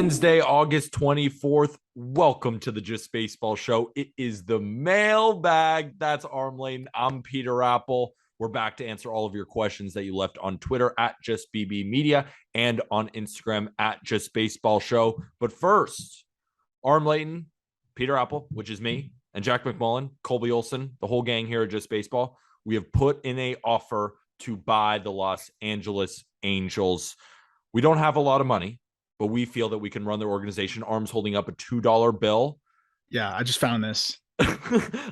Wednesday, August 24th. Welcome to the Just Baseball Show. It is the mailbag. That's Arm Lane. I'm Peter Apple. We're back to answer all of your questions that you left on Twitter at JustBBmedia and on Instagram at Just Baseball Show. But first, Arm Layton, Peter Apple, which is me, and Jack McMullen, Colby Olson, the whole gang here at Just Baseball, we have put in an offer to buy the Los Angeles Angels. We don't have a lot of money, but we feel that we can run their organization. Arm's holding up a $2 bill. Yeah, I just found this.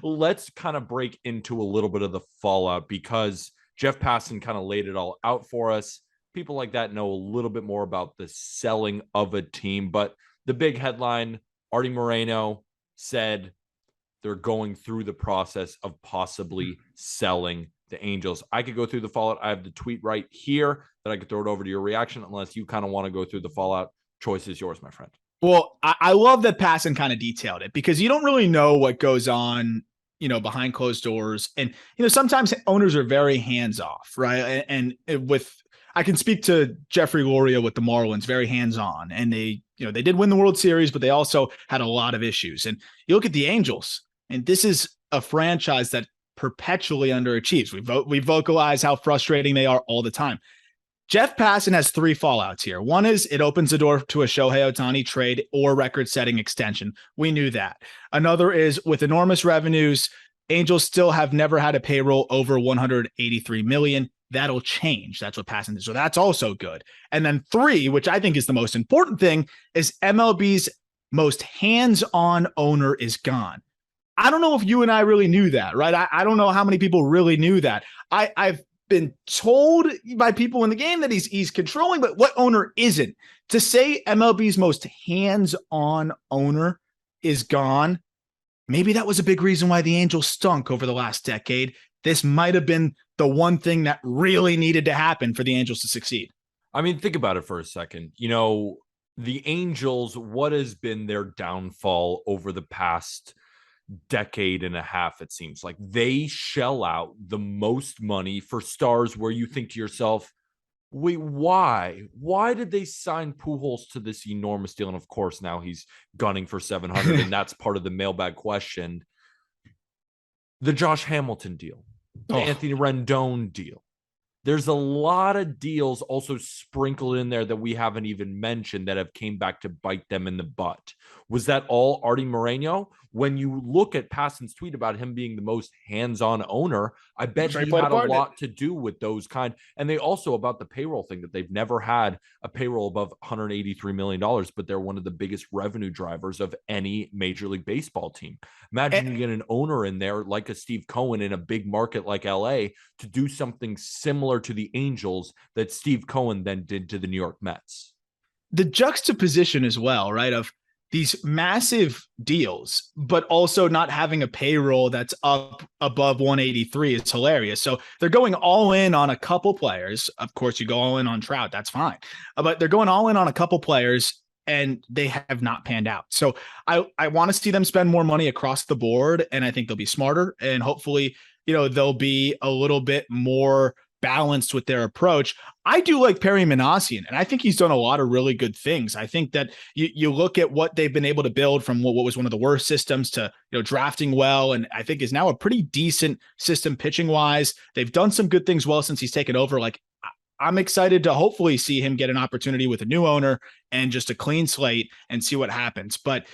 Let's kind of break into a little bit of the fallout because Jeff Passan kind of laid it all out for us. People like that know a little bit more about the selling of a team, but the big headline, Artie Moreno said they're going through the process of possibly selling the Angels. I could go through the fallout. I have the tweet right here that I could throw it over to your reaction, unless you kind of want to go through the fallout. Choice is yours, my friend. Well, I love that Passan kind of detailed it because you don't really know what goes on, behind closed doors. And, sometimes owners are very hands off, right? And I can speak to Jeffrey Loria with the Marlins, very hands on. And they did win the World Series, but they also had a lot of issues. And you look at the Angels, and this is a franchise that perpetually underachieves. We vocalize how frustrating they are all the time. Jeff Passan has three fallouts here. One is it opens the door to a Shohei Ohtani trade or record-setting extension. We knew that. Another is with enormous revenues, Angels still have never had a payroll over $183 million. That'll change. That's what Passan did. So that's also good. And then three, which I think is the most important thing, is MLB's most hands-on owner is gone. I don't know if you and I really knew that, right? I don't know how many people really knew that. I've been told by people in the game that he's controlling, but what owner isn't? To say MLB's most hands-on owner is gone, maybe that was a big reason why the Angels stunk over the last decade. This might have been the one thing that really needed to happen for the Angels to succeed. I mean, think about it for a second. The Angels, what has been their downfall over the past decade and a half? It seems like they shell out the most money for stars where you think to yourself, wait, why did they sign Pujols to this enormous deal? And of course now he's gunning for 700 and that's part of the mailbag question. The Josh Hamilton deal, the Anthony Rendon deal. There's a lot of deals also sprinkled in there that we haven't even mentioned that have came back to bite them in the butt. Was that all Artie Moreno? When you look at Passan's tweet about him being the most hands-on owner, I bet he had a lot to do with those kind. And they also about the payroll thing that they've never had a payroll above $183 million, but they're one of the biggest revenue drivers of any Major League Baseball team. Imagine you get an owner in there like a Steve Cohen in a big market like LA to do something similar to the Angels that Steve Cohen then did to the New York Mets. The juxtaposition as well, right, of these massive deals, but also not having a payroll that's up above 183 is hilarious. So they're going all in on a couple players. Of course, you go all in on Trout. That's fine. But they're going all in on a couple players and they have not panned out. So I want to see them spend more money across the board. And I think they'll be smarter and hopefully, they'll be a little bit more balanced with their approach. I do like Perry Minasian, and I think he's done a lot of really good things. I think that you look at what they've been able to build from what was one of the worst systems to drafting well, and I think is now a pretty decent system pitching wise. They've done some good things well since he's taken over. Like I'm excited to hopefully see him get an opportunity with a new owner and just a clean slate and see what happens. But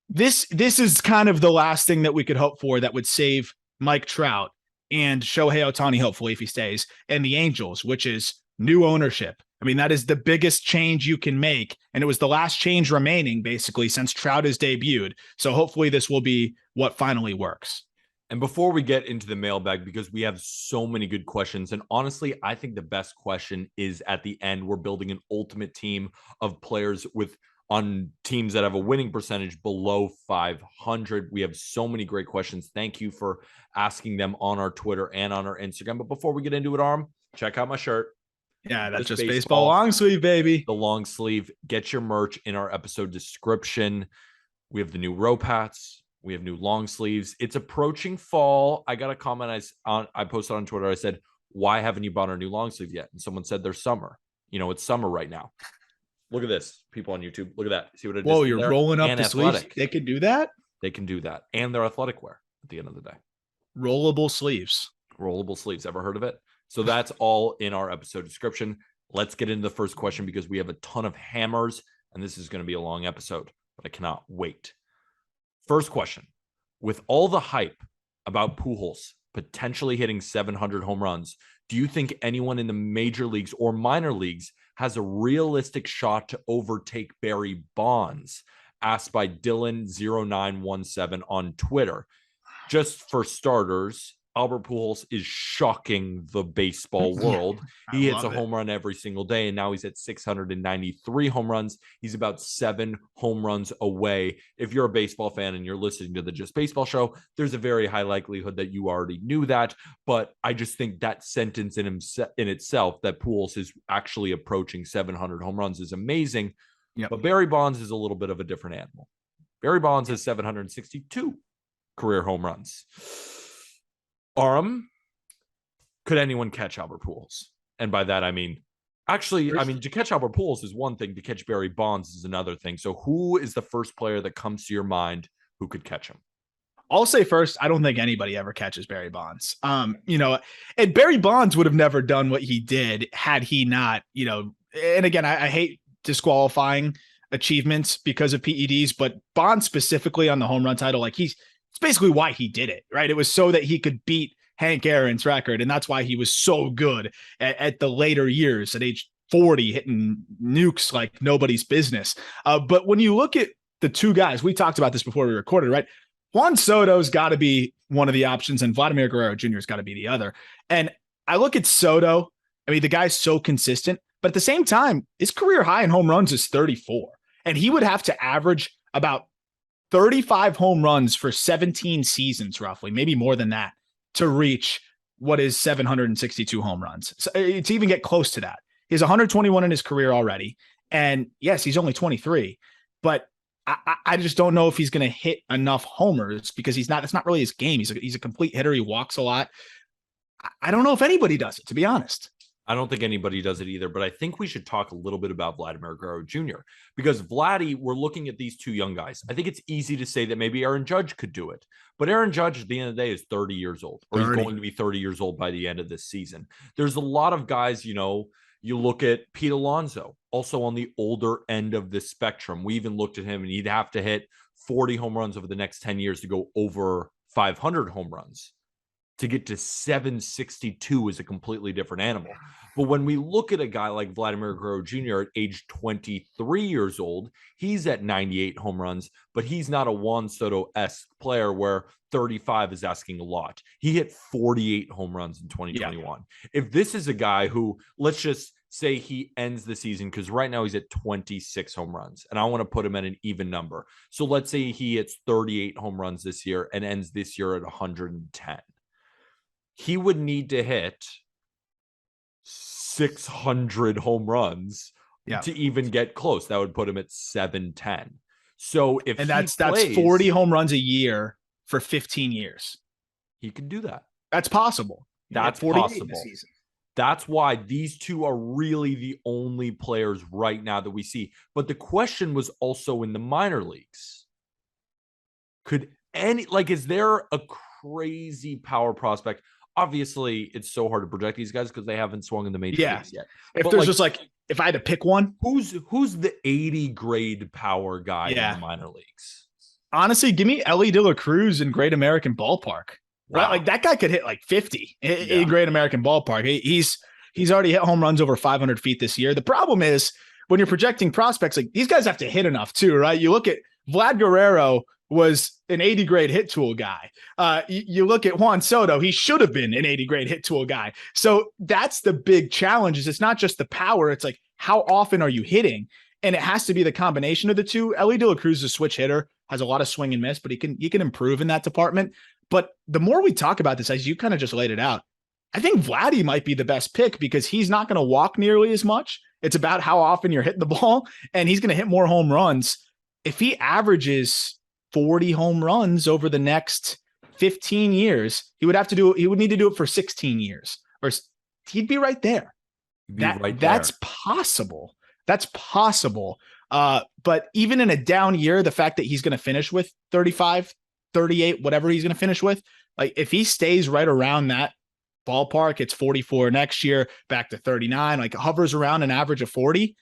this is kind of the last thing that we could hope for that would save Mike Trout and Shohei Ohtani, hopefully, if he stays, and the Angels, which is new ownership. I mean, that is the biggest change you can make. And it was the last change remaining, basically, since Trout has debuted. So hopefully this will be what finally works. And before we get into the mailbag, because we have so many good questions, and honestly, I think the best question is at the end. We're building an ultimate team of players on teams that have a winning percentage below 500. We have so many great questions. Thank you for asking them on our Twitter and on our Instagram. But before we get into it, Arm, check out my shirt. Yeah, that's just baseball long sleeve, baby. The long sleeve. Get your merch in our episode description. We have the new rope hats. We have new long sleeves. It's approaching fall. I got a comment I posted on Twitter. I said, why haven't you bought our new long sleeve yet? And someone said they're summer. It's summer right now. Look at this. People on YouTube. Look at that. See what I just Whoa, did you're there? rolling up And the sleeves. athletic. They could do that? They can do that. And they're athletic wear at the end of the day. Rollable sleeves. Rollable sleeves. Ever heard of it? So that's all in our episode description. Let's get into the first question because we have a ton of hammers and this is going to be a long episode, but I cannot wait. First question. With all the hype about Pujols potentially hitting 700 home runs, do you think anyone in the major leagues or minor leagues has a realistic shot to overtake Barry Bonds? Asked by Dylan0917 on Twitter. Just for starters, Albert Pujols is shocking the baseball world. He hits a home run every single day, and now he's at 693 home runs. He's about 7 home runs away. If you're a baseball fan and you're listening to the Just Baseball show, there's a very high likelihood that you already knew that. But I just think that sentence in itself, that Pujols is actually approaching 700 home runs, is amazing. Yep. But Barry Bonds is a little bit of a different animal. Barry Bonds has 762 career home runs. Could anyone catch Albert Pujols? And by that, I mean, to catch Albert Pujols is one thing. To catch Barry Bonds is another thing. So who is the first player that comes to your mind who could catch him? I'll say first, I don't think anybody ever catches Barry Bonds. And Barry Bonds would have never done what he did had he not, and again, I hate disqualifying achievements because of PEDs, but Bonds specifically on the home run title, it's basically why he did it, right? It was so that he could beat Hank Aaron's record. And that's why he was so good at the later years at age 40, hitting nukes like nobody's business. But when you look at the two guys, we talked about this before we recorded, right? Juan Soto's got to be one of the options and Vladimir Guerrero Jr. has got to be the other. And I look at Soto. I mean, the guy's so consistent, but at the same time, his career high in home runs is 34. And he would have to average about 35 home runs for 17 seasons, roughly, maybe more than that, to reach what is 762 home runs. So, to even get close to that. He has 121 in his career already. And yes, he's only 23, but I just don't know if he's going to hit enough homers because that's not really his game. He's a complete hitter. He walks a lot. I don't know if anybody does it, to be honest. I don't think anybody does it either, but I think we should talk a little bit about Vladimir Guerrero Jr. because Vladdy, we're looking at these two young guys. I think it's easy to say that maybe Aaron Judge could do it, but Aaron Judge at the end of the day is 30 years old, or 30. He's going to be 30 years old by the end of this season. There's a lot of guys, you look at Pete Alonso, also on the older end of the spectrum. We even looked at him and he'd have to hit 40 home runs over the next 10 years to go over 500 home runs. To get to 762 is a completely different animal. But when we look at a guy like Vladimir Guerrero Jr. at age 23 years old, he's at 98 home runs, but he's not a Juan Soto-esque player where 35 is asking a lot. He hit 48 home runs in 2021. Yeah. If this is a guy who, let's just say he ends the season, because right now he's at 26 home runs, and I want to put him at an even number. So let's say he hits 38 home runs this year and ends this year at 110. He would need to hit 600 home runs to even get close. That would put him at 710. So that's 40 home runs a year for 15 years. He could do that. That's possible. That's possible. That's why these two are really the only players right now that we see. But the question was also in the minor leagues. Is there a crazy power prospect? Obviously, it's so hard to project these guys because they haven't swung in the major leagues yet. If I had to pick one, who's the 80 grade power guy in the minor leagues? Honestly, give me Ellie De La Cruz in Great American Ballpark. Wow. Right, that guy could hit 50 in Great American Ballpark. He's already hit home runs over 500 feet this year. The problem is when you're projecting prospects, these guys have to hit enough too, right? You look at Vlad Guerrero. Was an 80 grade hit tool guy. You look at Juan Soto, he should have been an 80 grade hit tool guy. So that's the big challenge is it's not just the power. It's how often are you hitting? And it has to be the combination of the two. Ellie De La Cruz is a switch hitter, has a lot of swing and miss, but he can improve in that department. But the more we talk about this, as you kind of just laid it out, I think Vladdy might be the best pick because he's not going to walk nearly as much. It's about how often you're hitting the ball, and he's going to hit more home runs. If he averages 40 home runs over the next 15 years, he would need to do it for 16 years, or he'd be right there. That's possible. That's possible. But even in a down year, the fact that he's going to finish with 35, 38, whatever he's going to finish with, like if he stays right around that ballpark, it's 44 next year, back to 39, like hovers around an average of 40.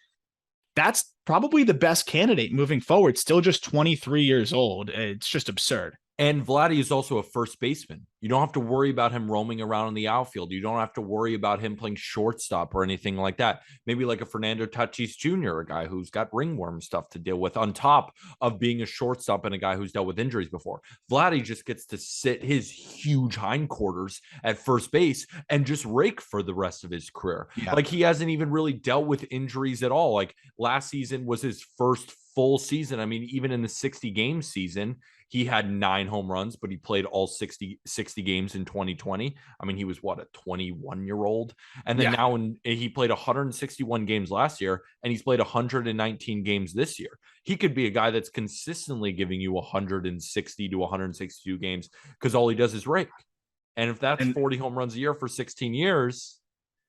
That's probably the best candidate moving forward. Still just 23 years old. It's just absurd. And Vladdy is also a first baseman. You don't have to worry about him roaming around in the outfield. You don't have to worry about him playing shortstop or anything like that. Maybe like a Fernando Tatis Jr., a guy who's got ringworm stuff to deal with on top of being a shortstop and a guy who's dealt with injuries before. Vladdy just gets to sit his huge hindquarters at first base and just rake for the rest of his career. Yeah. Like he hasn't even really dealt with injuries at all. Like last season was his first full season. I mean, even in the 60 game season, he had 9 home runs, but he played all 60 games in 2020. I mean, he was what, a 21-year-old? And then now he played 161 games last year, and he's played 119 games this year. He could be a guy that's consistently giving you 160 to 162 games because all he does is rake. And if that's 40 home runs a year for 16 years,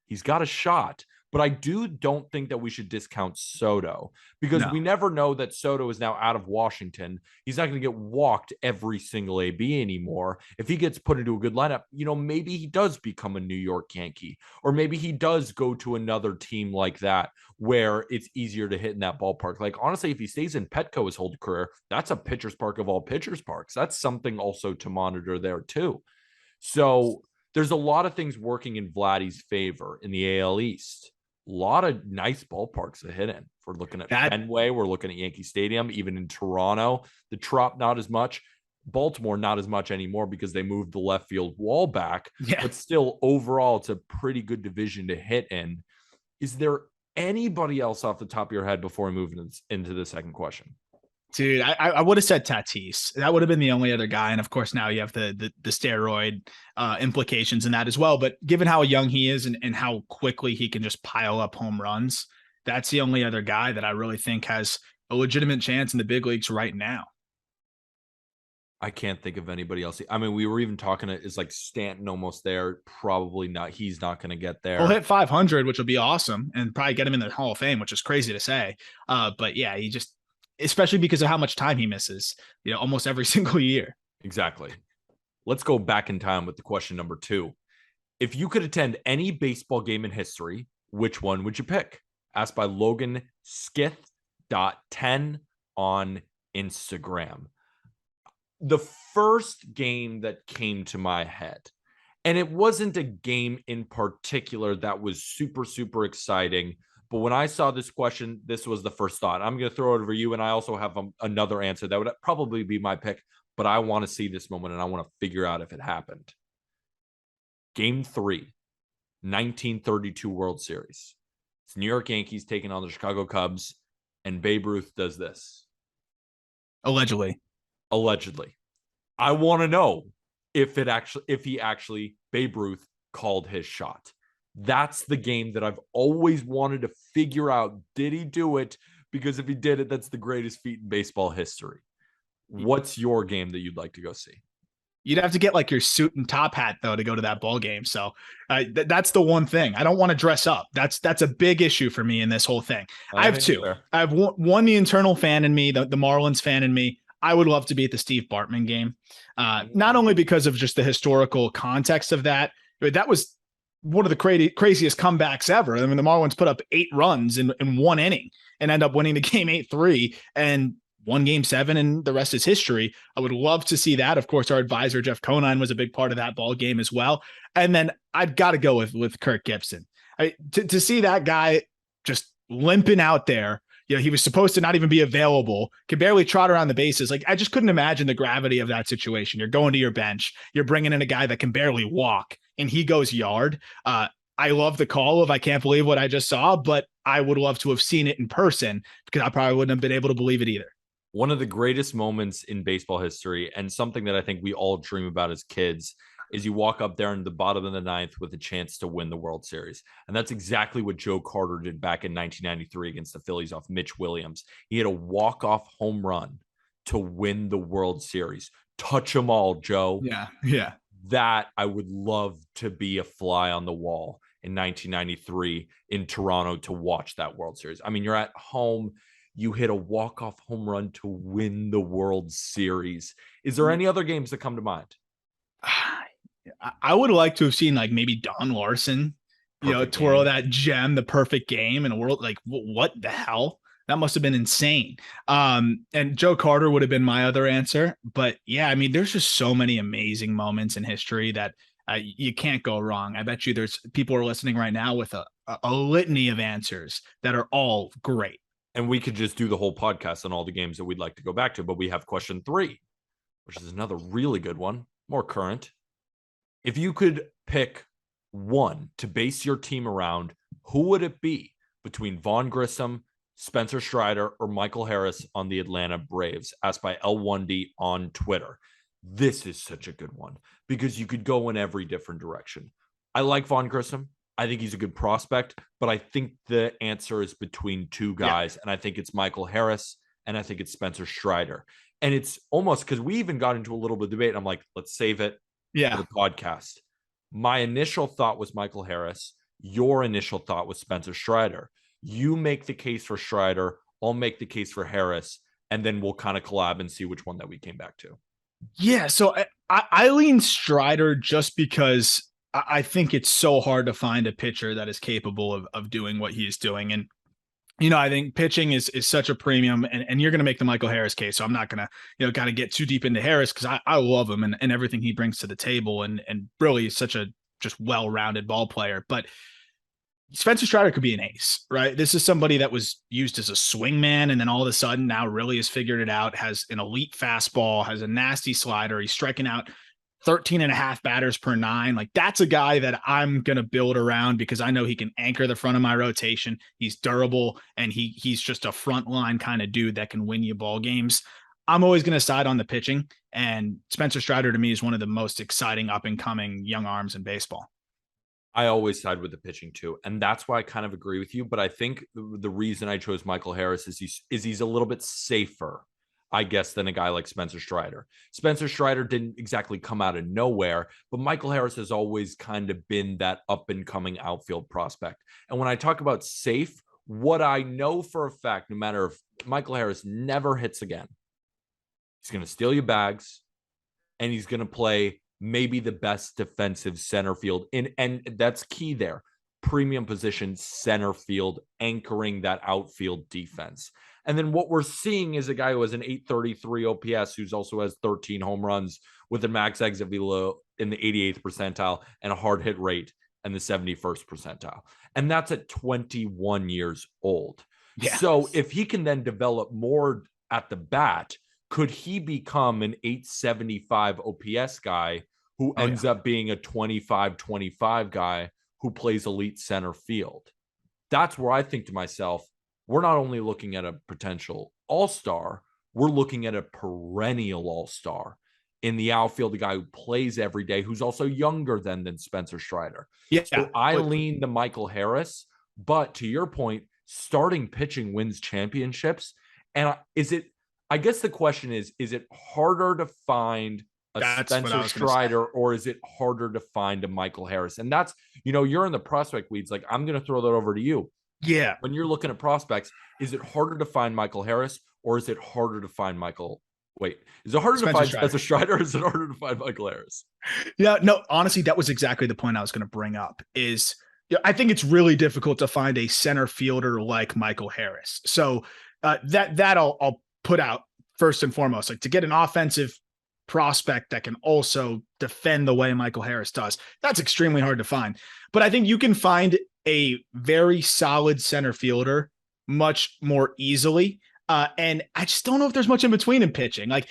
he's got a shot. But I don't think that we should discount Soto because we never know that Soto is now out of Washington. He's not going to get walked every single AB anymore. If he gets put into a good lineup, maybe he does become a New York Yankee, or maybe he does go to another team like that where it's easier to hit in that ballpark. Like, honestly, if he stays in Petco his whole career, that's a pitcher's park of all pitcher's parks. That's something also to monitor there too. So there's a lot of things working in Vladdy's favor in the AL East. A lot of nice ballparks to hit in. If we're looking at Fenway, we're looking at Yankee Stadium, even in Toronto. The Trop, not as much. Baltimore, not as much anymore because they moved the left field wall back. Yeah. But still, overall, it's a pretty good division to hit in. Is there anybody else off the top of your head before we move into the second question? Dude, I would have said Tatis. That would have been the only other guy. And of course, now you have the steroid implications in that as well. But given how young he is and how quickly he can just pile up home runs, that's the only other guy that I really think has a legitimate chance in the big leagues right now. I can't think of anybody else. I mean, we were even talking is like Stanton almost there. Probably not. He's not going to get there. He'll hit 500, which will be awesome, and probably get him in the Hall of Fame, which is crazy to say. But yeah, he just, especially because of how much time he misses, almost every single year. Exactly. Let's go back in time with the question number 2. If you could attend any baseball game in history, which one would you pick? Asked by Logan Skith.10 on Instagram. The first game that came to my head, and it wasn't a game in particular that was super, super exciting, but when I saw this question, this was the first thought. I'm going to throw it over you, and I also have another answer that would probably be my pick, but I want to see this moment, and I want to figure out if it happened. Game 3, 1932 World Series. It's New York Yankees taking on the Chicago Cubs, and Babe Ruth does this. Allegedly. I want to know if Babe Ruth called his shot. That's the game that I've always wanted to figure out. Did he do it? Because if he did it, that's the greatest feat in baseball history. What's your game that you'd like to go see? You'd have to get like your suit and top hat though to go to that ball game. So that's the one thing. I don't want to dress up. That's a big issue for me in this whole thing. I have two. I have one, the internal fan in me, the Marlins fan in me. I would love to be at the Steve Bartman game, not only because of just the historical context of that. That was one of the craziest comebacks ever. I mean, the Marlins put up 8 runs in one inning and end up winning the game 8-3 and won Game 7, and the rest is history. I would love to see that. Of course, our advisor Jeff Conine was a big part of that ball game as well. And then I've got to go with Kirk Gibson. To see that guy just limping out there. He was supposed to not even be available, could barely trot around the bases. Like, I just couldn't imagine the gravity of that situation. You're going to your bench, you're bringing in a guy that can barely walk, and he goes yard. I love the call of I can't believe what I just saw, but I would love to have seen it in person because I probably wouldn't have been able to believe it either. One of the greatest moments in baseball history, and something that I think we all dream about as kids, is you walk up there in the bottom of the 9th with a chance to win the World Series. And that's exactly what Joe Carter did back in 1993 against the Phillies off Mitch Williams. He had a walk-off home run to win the World Series. Touch them all, Joe. Yeah. That I would love to be a fly on the wall in 1993 in Toronto to watch that World Series. I mean, you're at home, you hit a walk-off home run to win the World Series. Is there any other games that come to mind? I would like to have seen like maybe Don Larson, Perfect twirl game. that gem, the perfect game in a world like what the hell? That must have been insane. And Joe Carter would have been my other answer. But yeah, I mean, there's just so many amazing moments in history that you can't go wrong. I bet you there's people are listening right now with a litany of answers that are all great. And we could just do the whole podcast on all the games that we'd like to go back to. But we have question 3, which is another really good one, more current. If you could pick one to base your team around, who would it be between Vaughn Grissom, Spencer Strider, or Michael Harris on the Atlanta Braves? Asked by L1D on Twitter. This is such a good one because you could go in every different direction. I like Vaughn Grissom. I think he's a good prospect, but I think the answer is between two guys, and I think it's Michael Harris and I think it's Spencer Strider. And it's almost because we even got into a little bit of debate. And I'm like, let's save it for the podcast. My initial thought was Michael Harris. Your initial thought was Spencer Strider. You make the case for Strider. I'll make the case for Harris. And then we'll kind of collab and see which one that we came back to. Yeah. So I lean Strider just because I think it's so hard to find a pitcher that is capable of doing what he is doing. And I think pitching is such a premium, and you're going to make the Michael Harris case. So I'm not going to, kind of get too deep into Harris because I love him and everything he brings to the table, and really is such a just well-rounded ball player. But Spencer Strider could be an ace, right? This is somebody that was used as a swingman, and then all of a sudden now really has figured it out, has an elite fastball, has a nasty slider. He's striking out 13 and a half batters per 9. Like, that's a guy that I'm going to build around because I know he can anchor the front of my rotation. He's durable, and he's just a frontline kind of dude that can win you ball games. I'm always going to side on the pitching, and Spencer Strider to me is one of the most exciting up and coming young arms in baseball. I always side with the pitching too, and that's why I kind of agree with you. But I think the reason I chose Michael Harris is he's a little bit safer, I guess, than a guy like Spencer Strider. Spencer Strider didn't exactly come out of nowhere, but Michael Harris has always kind of been that up and coming outfield prospect. And when I talk about safe, what I know for a fact, no matter if Michael Harris never hits again, he's going to steal your bags, and he's going to play maybe the best defensive center field. And that's key there. Premium position center field, anchoring that outfield defense. And then what we're seeing is a guy who has an 833 OPS, who's also has 13 home runs with a max exit velo in the 88th percentile and a hard hit rate in the 71st percentile. And that's at 21 years old. Yeah. So if he can then develop more at the bat, could he become an 875 OPS guy who ends up being a 25-25 guy who plays elite center field? That's where I think to myself, we're not only looking at a potential all-star, we're looking at a perennial all-star in the outfield, a guy who plays every day, who's also younger than Spencer Strider. Yeah. So I lean to Michael Harris, but to your point, starting pitching wins championships. And I guess the question is it harder to find Spencer Strider, or is it harder to find a Michael Harris? And that's, you're in the prospect weeds. Like, I'm going to throw that over to you. Yeah. When you're looking at prospects, is it harder to find Michael Harris, or is it harder to find is it harder to find Spencer Strider, or is it harder to find Michael Harris? Yeah, no, honestly, that was exactly the point I was going to bring up is, I think it's really difficult to find a center fielder like Michael Harris. So that I'll put out first and foremost, like, to get an offensive prospect that can also defend the way Michael Harris does, that's extremely hard to find. But I think you can find a very solid center fielder much more easily. And I just don't know if there's much in between in pitching. Like,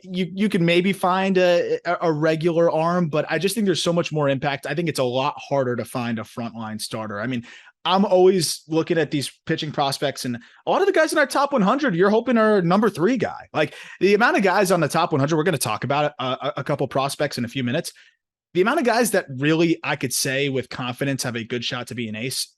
you can maybe find a regular arm, but I just think there's so much more impact. I think it's a lot harder to find a frontline starter. I mean, I'm always looking at these pitching prospects, and a lot of the guys in our top 100, you're hoping are number 3 guy. Like, the amount of guys on the top 100, we're going to talk about a couple prospects in a few minutes. The amount of guys that really I could say with confidence have a good shot to be an ace,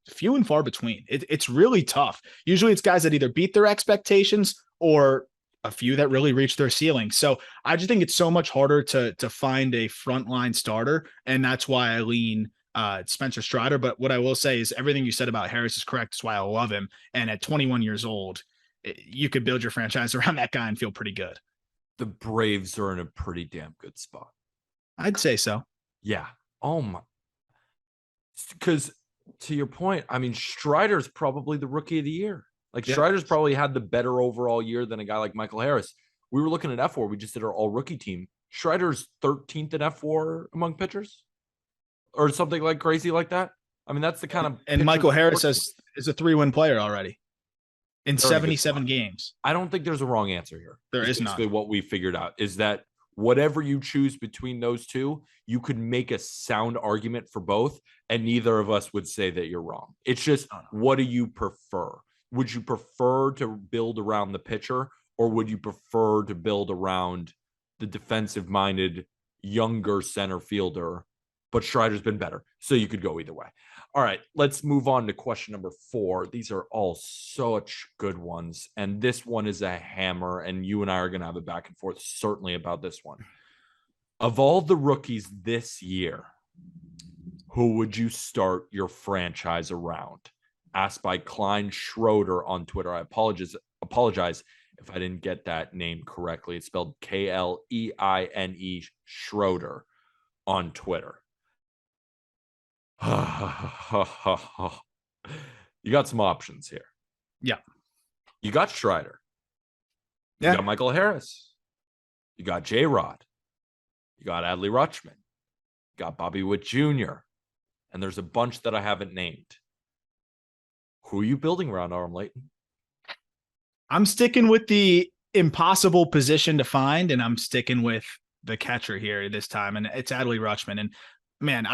it's few and far between. It's really tough. Usually it's guys that either beat their expectations or a few that really reach their ceiling. So I just think it's so much harder to find a frontline starter. And that's why I lean Spencer Strider. But what I will say is everything you said about Harris is correct. That's why I love him. And at 21 years old, you could build your franchise around that guy and feel pretty good. The Braves are in a pretty damn good spot. I'd say so. Yeah. Oh my. Because to your point, I mean, Strider's probably the rookie of the year. Like Yep. Strider's probably had the better overall year than a guy like Michael Harris. We were looking at F4. We just did our all rookie team. Strider's 13th in F4 among pitchers or something like crazy like that. I mean, that's the kind of. And Michael Harris is a 3-win player already in 77 games. I don't think there's a wrong answer here. There is basically not. What we figured out is that whatever you choose between those two, you could make a sound argument for both, and neither of us would say that you're wrong. It's just, what do you prefer? Would you prefer to build around the pitcher, or would you prefer to build around the defensive-minded, younger center fielder? But Strider's been better, so you could go either way. All right, let's move on to question number 4. These are all such good ones, and this one is a hammer, and you and I are going to have a back and forth certainly about this one. Of all the rookies this year, who would you start your franchise around? Asked by Klein Schroeder on Twitter. I apologize if I didn't get that name correctly. It's spelled Kleine Schroeder on Twitter. You got some options here. Yeah. You got Strider. You got Michael Harris. You got J-Rod. You got Adley Rutschman. You got Bobby Witt Jr. And there's a bunch that I haven't named. Who are you building around, Aram Layton? I'm sticking with the impossible position to find, and I'm sticking with the catcher here this time, and it's Adley Rutschman. And man,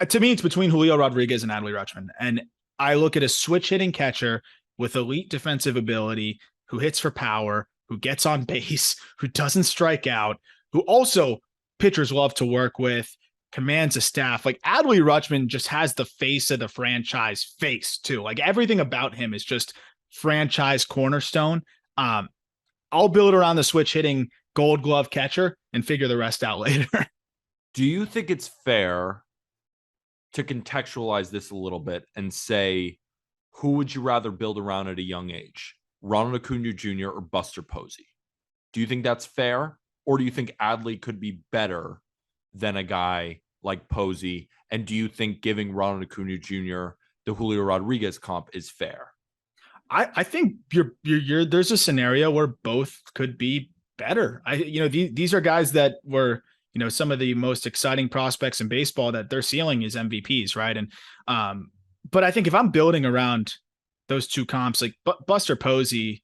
to me, it's between Julio Rodriguez and Adley Rutschman. And I look at a switch hitting catcher with elite defensive ability, who hits for power, who gets on base, who doesn't strike out, who also pitchers love to work with, commands a staff. Like Adley Rutschman just has the face of the franchise face too. Like everything about him is just franchise cornerstone. I'll build around the switch hitting Gold Glove catcher and figure the rest out later. Do you think it's fair to contextualize this a little bit and say, who would you rather build around at a young age? Ronald Acuna Jr. or Buster Posey? Do you think that's fair? Or do you think Adley could be better than a guy like Posey? And do you think giving Ronald Acuna Jr. the Julio Rodriguez comp is fair? I think there's a scenario where both could be better. These are guys that were, some of the most exciting prospects in baseball that their ceiling is MVPs, right? And but I think if I'm building around those two comps, like Buster Posey,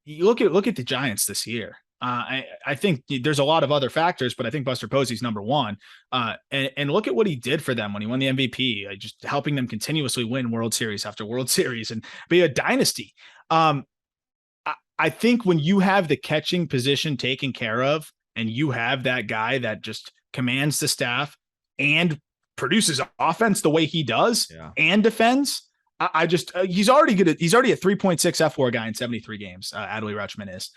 you look at the Giants this year. I think there's a lot of other factors, but I think Buster Posey's number one. And look at what he did for them when he won the MVP, just helping them continuously win World Series after World Series and be a dynasty. I think when you have the catching position taken care of, and you have that guy that just commands the staff and produces offense the way he does and defends, he's already good. He's already a 3.6 F4 guy in 73 games. Adley Rutschman is.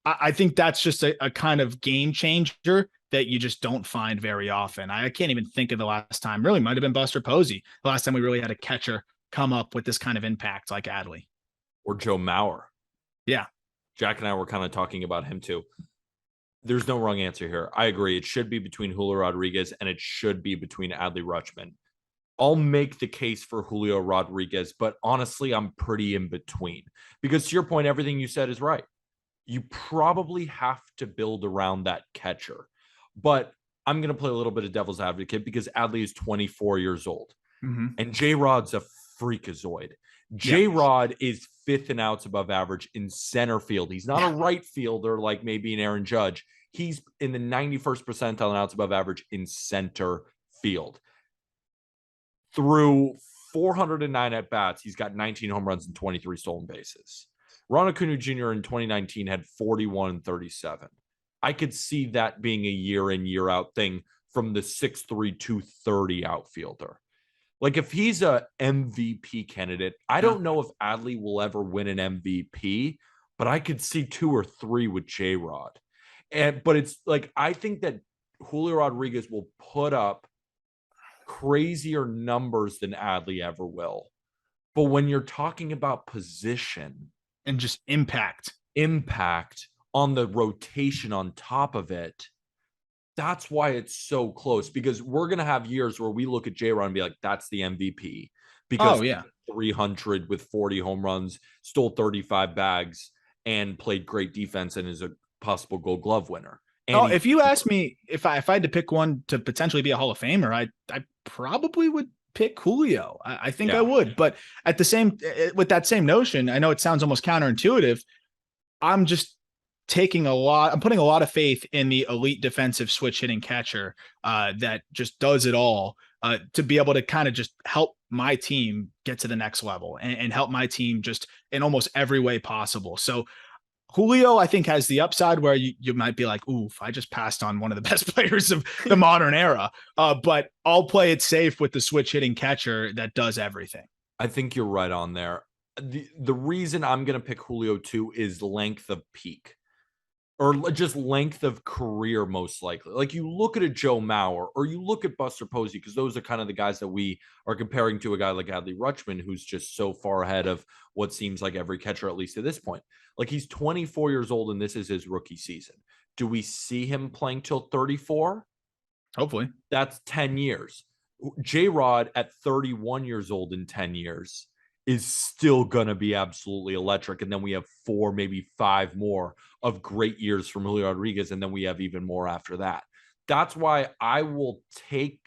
I think that's just a kind of game changer that you just don't find very often. I can't even think of the last time. Really might have been Buster Posey. The last time we really had a catcher come up with this kind of impact like Adley. Or Joe Mauer. Yeah. Jack and I were kind of talking about him too. There's no wrong answer here. I agree. It should be between Julio Rodriguez and it should be between Adley Rutschman. I'll make the case for Julio Rodriguez, but honestly, I'm pretty in between. Because to your point, everything you said is right. You probably have to build around that catcher. But I'm going to play a little bit of devil's advocate because Adley is 24 years old. Mm-hmm. And J-Rod's a freakazoid. J-Rod is 5th in outs above average in center field. He's not a right fielder like maybe an Aaron Judge. He's in the 91st percentile in outs above average in center field. Through 409 at-bats, he's got 19 home runs and 23 stolen bases. Ron Acuna Jr. in 2019 had 41 and 37. I could see that being a year in, year out thing from the 6'3", 230 outfielder. Like if he's a MVP candidate, I don't know if Adley will ever win an MVP, but I could see 2 or 3 with J-Rod. But it's like, I think that Julio Rodriguez will put up crazier numbers than Adley ever will. But when you're talking about position and just impact on the rotation on top of it, that's why it's so close, because we're going to have years where we look at J-Rod and be like, that's the MVP because 300 with 40 home runs, stole 35 bags, and played great defense and is a possible Gold Glove winner. And if you ask me if I had to pick one to potentially be a Hall of Famer, I probably would pick Julio. I think I would. But at the same, with that same notion, I know it sounds almost counterintuitive. I'm putting a lot of faith in the elite defensive switch hitting catcher that just does it all to be able to kind of just help my team get to the next level and help my team just in almost every way possible. So Julio, I think, has the upside where you might be like, oof, I just passed on one of the best players of the modern era. But I'll play it safe with the switch hitting catcher that does everything. I think you're right on there. The reason I'm going to pick Julio too is length of peak, or just length of career, most likely. Like, you look at a Joe Mauer or you look at Buster Posey, because those are kind of the guys that we are comparing to a guy like Adley Rutschman, who's just so far ahead of what seems like every catcher, at least at this point. Like, he's 24 years old and this is his rookie season. Do we see him playing till 34? Hopefully. That's 10 years. J-Rod at 31 years old in 10 years is still going to be absolutely electric. And then we have 4, maybe 5 more of great years from Julio Rodriguez. And then we have even more after that. That's why I will take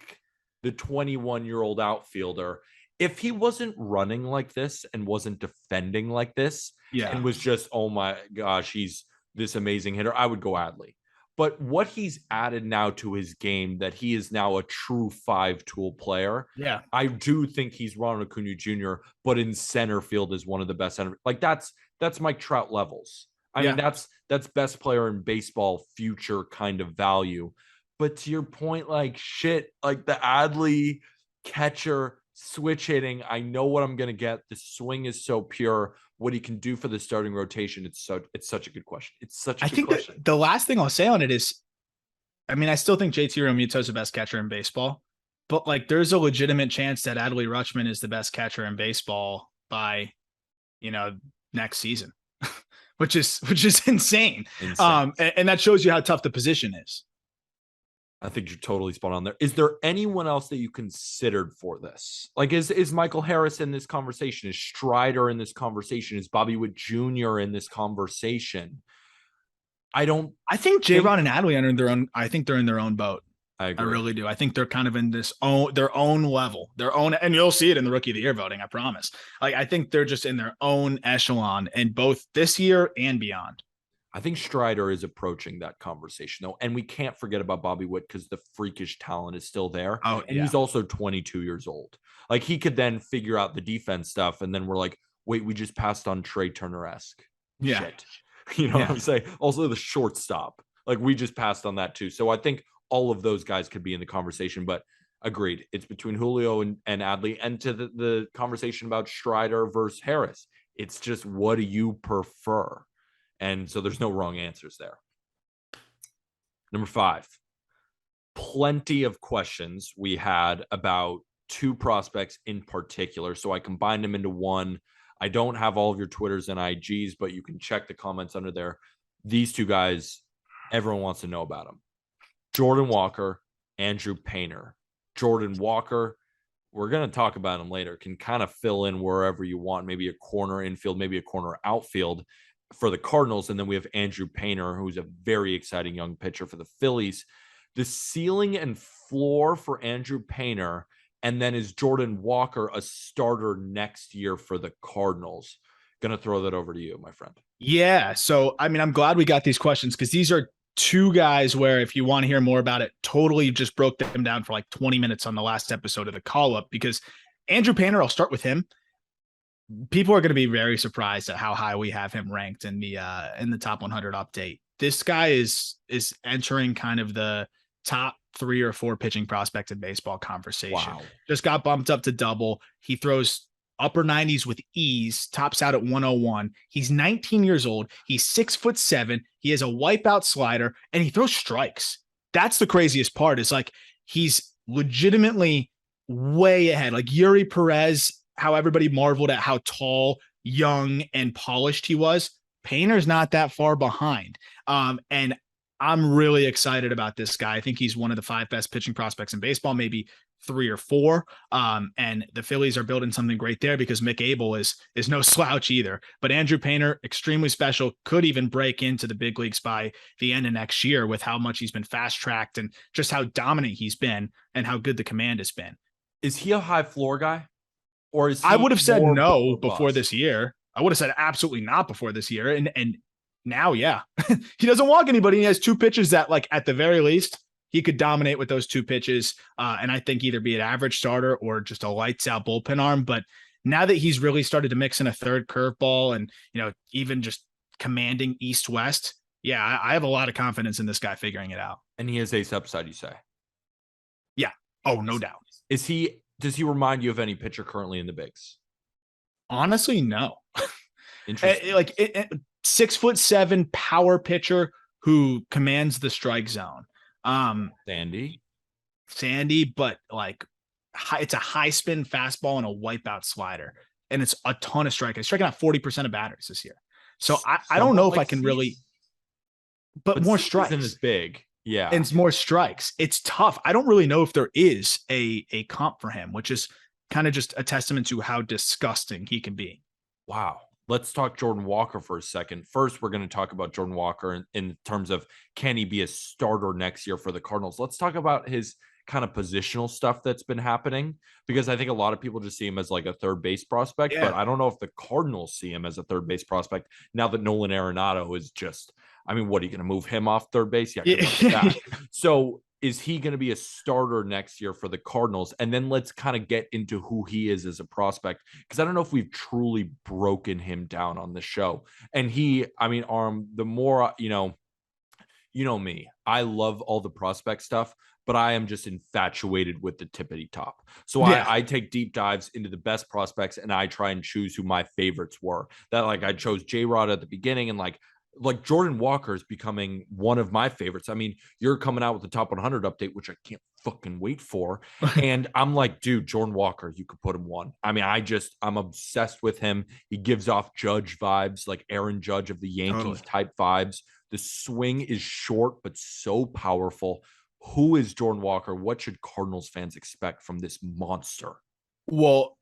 the 21-year-old outfielder. If he wasn't running like this and wasn't defending like this, and was just, oh my gosh, he's this amazing hitter, I would go Adley. But what he's added now to his game, that he is now a true 5-tool player. Yeah. I do think he's Ronald Acuna Jr., but in center field is one of the best center. Like, that's Mike Trout levels. I mean, that's best player in baseball future kind of value. But to your point, like, shit, like the Adley catcher switch hitting, I know what I'm going to get. The swing is so pure. What he can do for the starting rotation, it's such a good question. It's such a good question. The last thing I'll say on it is, I mean, I still think JT Realmuto is the best catcher in baseball, but like, there's a legitimate chance that Adley Rutschman is the best catcher in baseball by, next season, which is insane. And that shows you how tough the position is. I think you're totally spot on there. Is there anyone else that you considered for this? Like, is Michael Harris in this conversation? Is Strider in this conversation? Is Bobby Witt Jr. in this conversation? I think J-Rod and Adley are in their own. I think they're in their own boat. I agree. I really do. I think they're kind of in their own level, and you'll see it in the Rookie of the Year voting. I promise. Like, I think they're just in their own echelon, and both this year and beyond. I think Strider is approaching that conversation, though. And we can't forget about Bobby Witt, because the freakish talent is still there. And he's also 22 years old. Like, he could then figure out the defense stuff. And then we're like, wait, we just passed on Trey Turner-esque. Yeah. Shit. You know what I'm saying? Also the shortstop. Like, we just passed on that too. So I think all of those guys could be in the conversation, but agreed. It's between Julio and Adley. And to the conversation about Strider versus Harris, it's just, what do you prefer? And so there's no wrong answers there. Number 5, plenty of questions we had about 2 prospects in particular. So I combined them into one. I don't have all of your Twitters and IGs, but you can check the comments under there. These 2 guys, everyone wants to know about them. Jordan Walker, Andrew Painter. Jordan Walker, we're going to talk about him later, can kind of fill in wherever you want, maybe a corner infield, maybe a corner outfield for the Cardinals. And then we have Andrew Painter, who's a very exciting young pitcher for the Phillies. The ceiling and floor for Andrew Painter, and then is Jordan Walker a starter next year for the Cardinals? Gonna throw that over to you, my friend. Yeah. So, I mean, I'm glad we got these questions, because these are 2 guys where, if you want to hear more about it, totally just broke them down for like 20 minutes on the last episode of the call up. Because Andrew Painter, I'll start with him. People are going to be very surprised at how high we have him ranked in the top 100 update. This guy is entering kind of the top 3 or 4 pitching prospects in baseball conversation. Wow. Just got bumped up to double. He throws upper 90s with ease, tops out at 101. He's 19 years old. He's 6'7". He has a wipeout slider, and he throws strikes. That's the craziest part, is like, he's legitimately way ahead. Like Yuri Perez, how everybody marveled at how tall, young, and polished he was. Painter's not that far behind. And I'm really excited about this guy. I think he's one of the 5 best pitching prospects in baseball, maybe 3 or 4. And the Phillies are building something great there because Mick Abel is no slouch either. But Andrew Painter, extremely special, could even break into the big leagues by the end of next year with how much he's been fast tracked and just how dominant he's been and how good the command has been. Is he a high floor guy? Or is I he would have said more no before bust? this year. I would have said absolutely not before this year. And now, yeah, he doesn't walk anybody. He has 2 pitches that, like, at the very least, he could dominate with those 2 pitches. And I think either be an average starter or just a lights out bullpen arm. But now that he's really started to mix in a third curveball and, even just commanding east west, yeah, I have a lot of confidence in this guy figuring it out. And he has ace upside, you say? Yeah. Oh, no doubt. Does he remind you of any pitcher currently in the bigs? Honestly, no. Interesting. 6'7" power pitcher who commands the strike zone. Sandy, but it's a high spin fastball and a wipeout slider, and it's a ton of strikeouts. He's striking out 40% of batters this year. So I don't know if I can really, but more strikes isn't as big. Yeah. And it's more strikes. It's tough. I don't really know if there is a comp for him, which is kind of just a testament to how disgusting he can be. Wow. Let's talk Jordan Walker for a second. First, we're going to talk about Jordan Walker in terms of, can he be a starter next year for the Cardinals? Let's talk about his kind of positional stuff that's been happening, because I think a lot of people just see him as like a third base prospect, but I don't know if the Cardinals see him as a third base prospect now that Nolan Arenado is just, I mean, what are you going to move him off third base? Yeah. So is he going to be a starter next year for the Cardinals? And then let's kind of get into who he is as a prospect, because I don't know if we've truly broken him down on the show. And the more, you know me, I love all the prospect stuff, but I am just infatuated with the tippity top. So I take deep dives into the best prospects and I try and choose who my favorites were. That, I chose J-Rod at the beginning, and like Jordan Walker is becoming one of my favorites. I mean, you're coming out with the top 100 update, which I can't fucking wait for. And I'm like, dude, Jordan Walker, you could put him 1. I mean, I'm obsessed with him. He gives off Judge vibes, like Aaron Judge of the Yankees type vibes. The swing is short, but so powerful. Who is Jordan Walker? What should Cardinals fans expect from this monster? Well,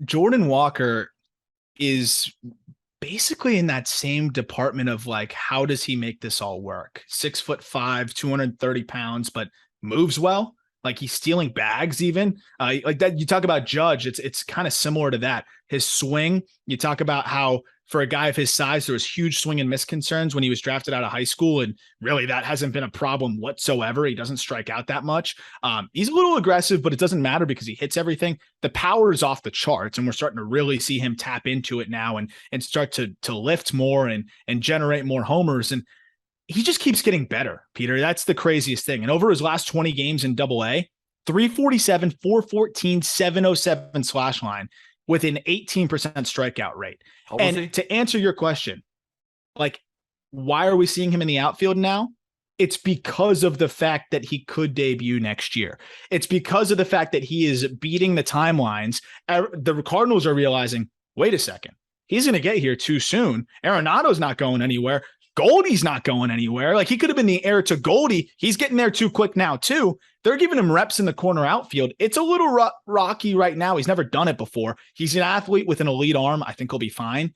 Jordan Walker is basically in that same department of how does he make this all work? 6'5", 230 pounds, but moves well. Like, he's stealing bags even. Like that, you talk about Judge, it's kind of similar to that. His swing, you talk about how for a guy of his size, there was huge swing and miss concerns when he was drafted out of high school. And really that hasn't been a problem whatsoever. He doesn't strike out that much. He's a little aggressive, but it doesn't matter because he hits everything. The power is off the charts, and we're starting to really see him tap into it now and start to lift more and generate more homers. And he just keeps getting better, Peter. That's the craziest thing. And over his last 20 games in Double-A, 347, 414, 707 slash line with an 18% strikeout rate. And to answer your question, why are we seeing him in the outfield now? It's because of the fact that he could debut next year. It's because of the fact that he is beating the timelines. The Cardinals are realizing, wait a second, he's going to get here too soon. Arenado's not going anywhere. Goldie's not going anywhere. He could have been the heir to Goldie. He's getting there too quick now too. They're giving him reps in the corner outfield. It's a little rocky right now. He's never done it before. He's an athlete with an elite arm. I think he'll be fine.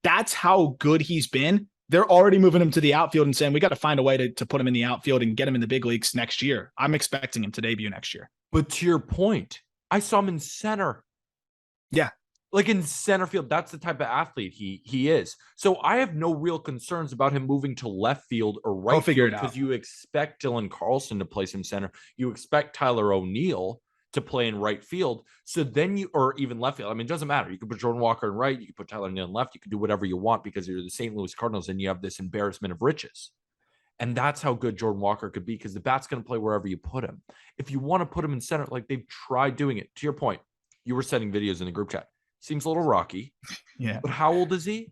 That's how good he's been. They're already moving him to the outfield and saying, we got to find a way to put him in the outfield and get him in the big leagues next year. I'm expecting him to debut next year. But to your point, I saw him in center. Yeah. In center field, that's the type of athlete he is. So I have no real concerns about him moving to left field or right field, because you expect Dylan Carlson to play some center. You expect Tyler O'Neill to play in right field. So then or even left field. I mean, it doesn't matter. You can put Jordan Walker in right. You can put Tyler O'Neill in left. You can do whatever you want because you're the St. Louis Cardinals and you have this embarrassment of riches. And that's how good Jordan Walker could be, because the bat's going to play wherever you put him. If you want to put him in center, they've tried doing it. To your point, you were sending videos in the group chat. Seems a little rocky. Yeah. But how old is he?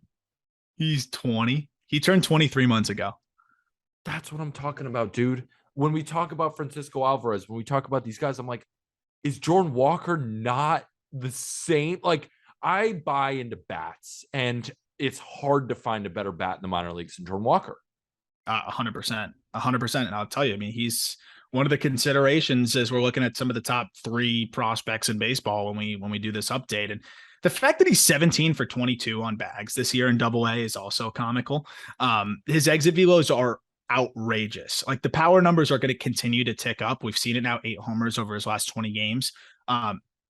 He's 20. He turned 23 months ago. That's what I'm talking about, dude. When we talk about Francisco Alvarez, when we talk about these guys, I'm like, Is Jordan Walker not the same? Like, I buy into bats, and it's hard to find a better bat in the minor leagues than Jordan Walker. 100%, 100%. And I'll tell you, I mean, he's one of the considerations as we're looking at some of the top 3 prospects in baseball when we do this update. And the fact that he's 17 for 22 on bags this year in Double-A is also comical. His exit velos are outrageous. Like, the power numbers are going to continue to tick up. We've seen it now, 8 homers over his last 20 games.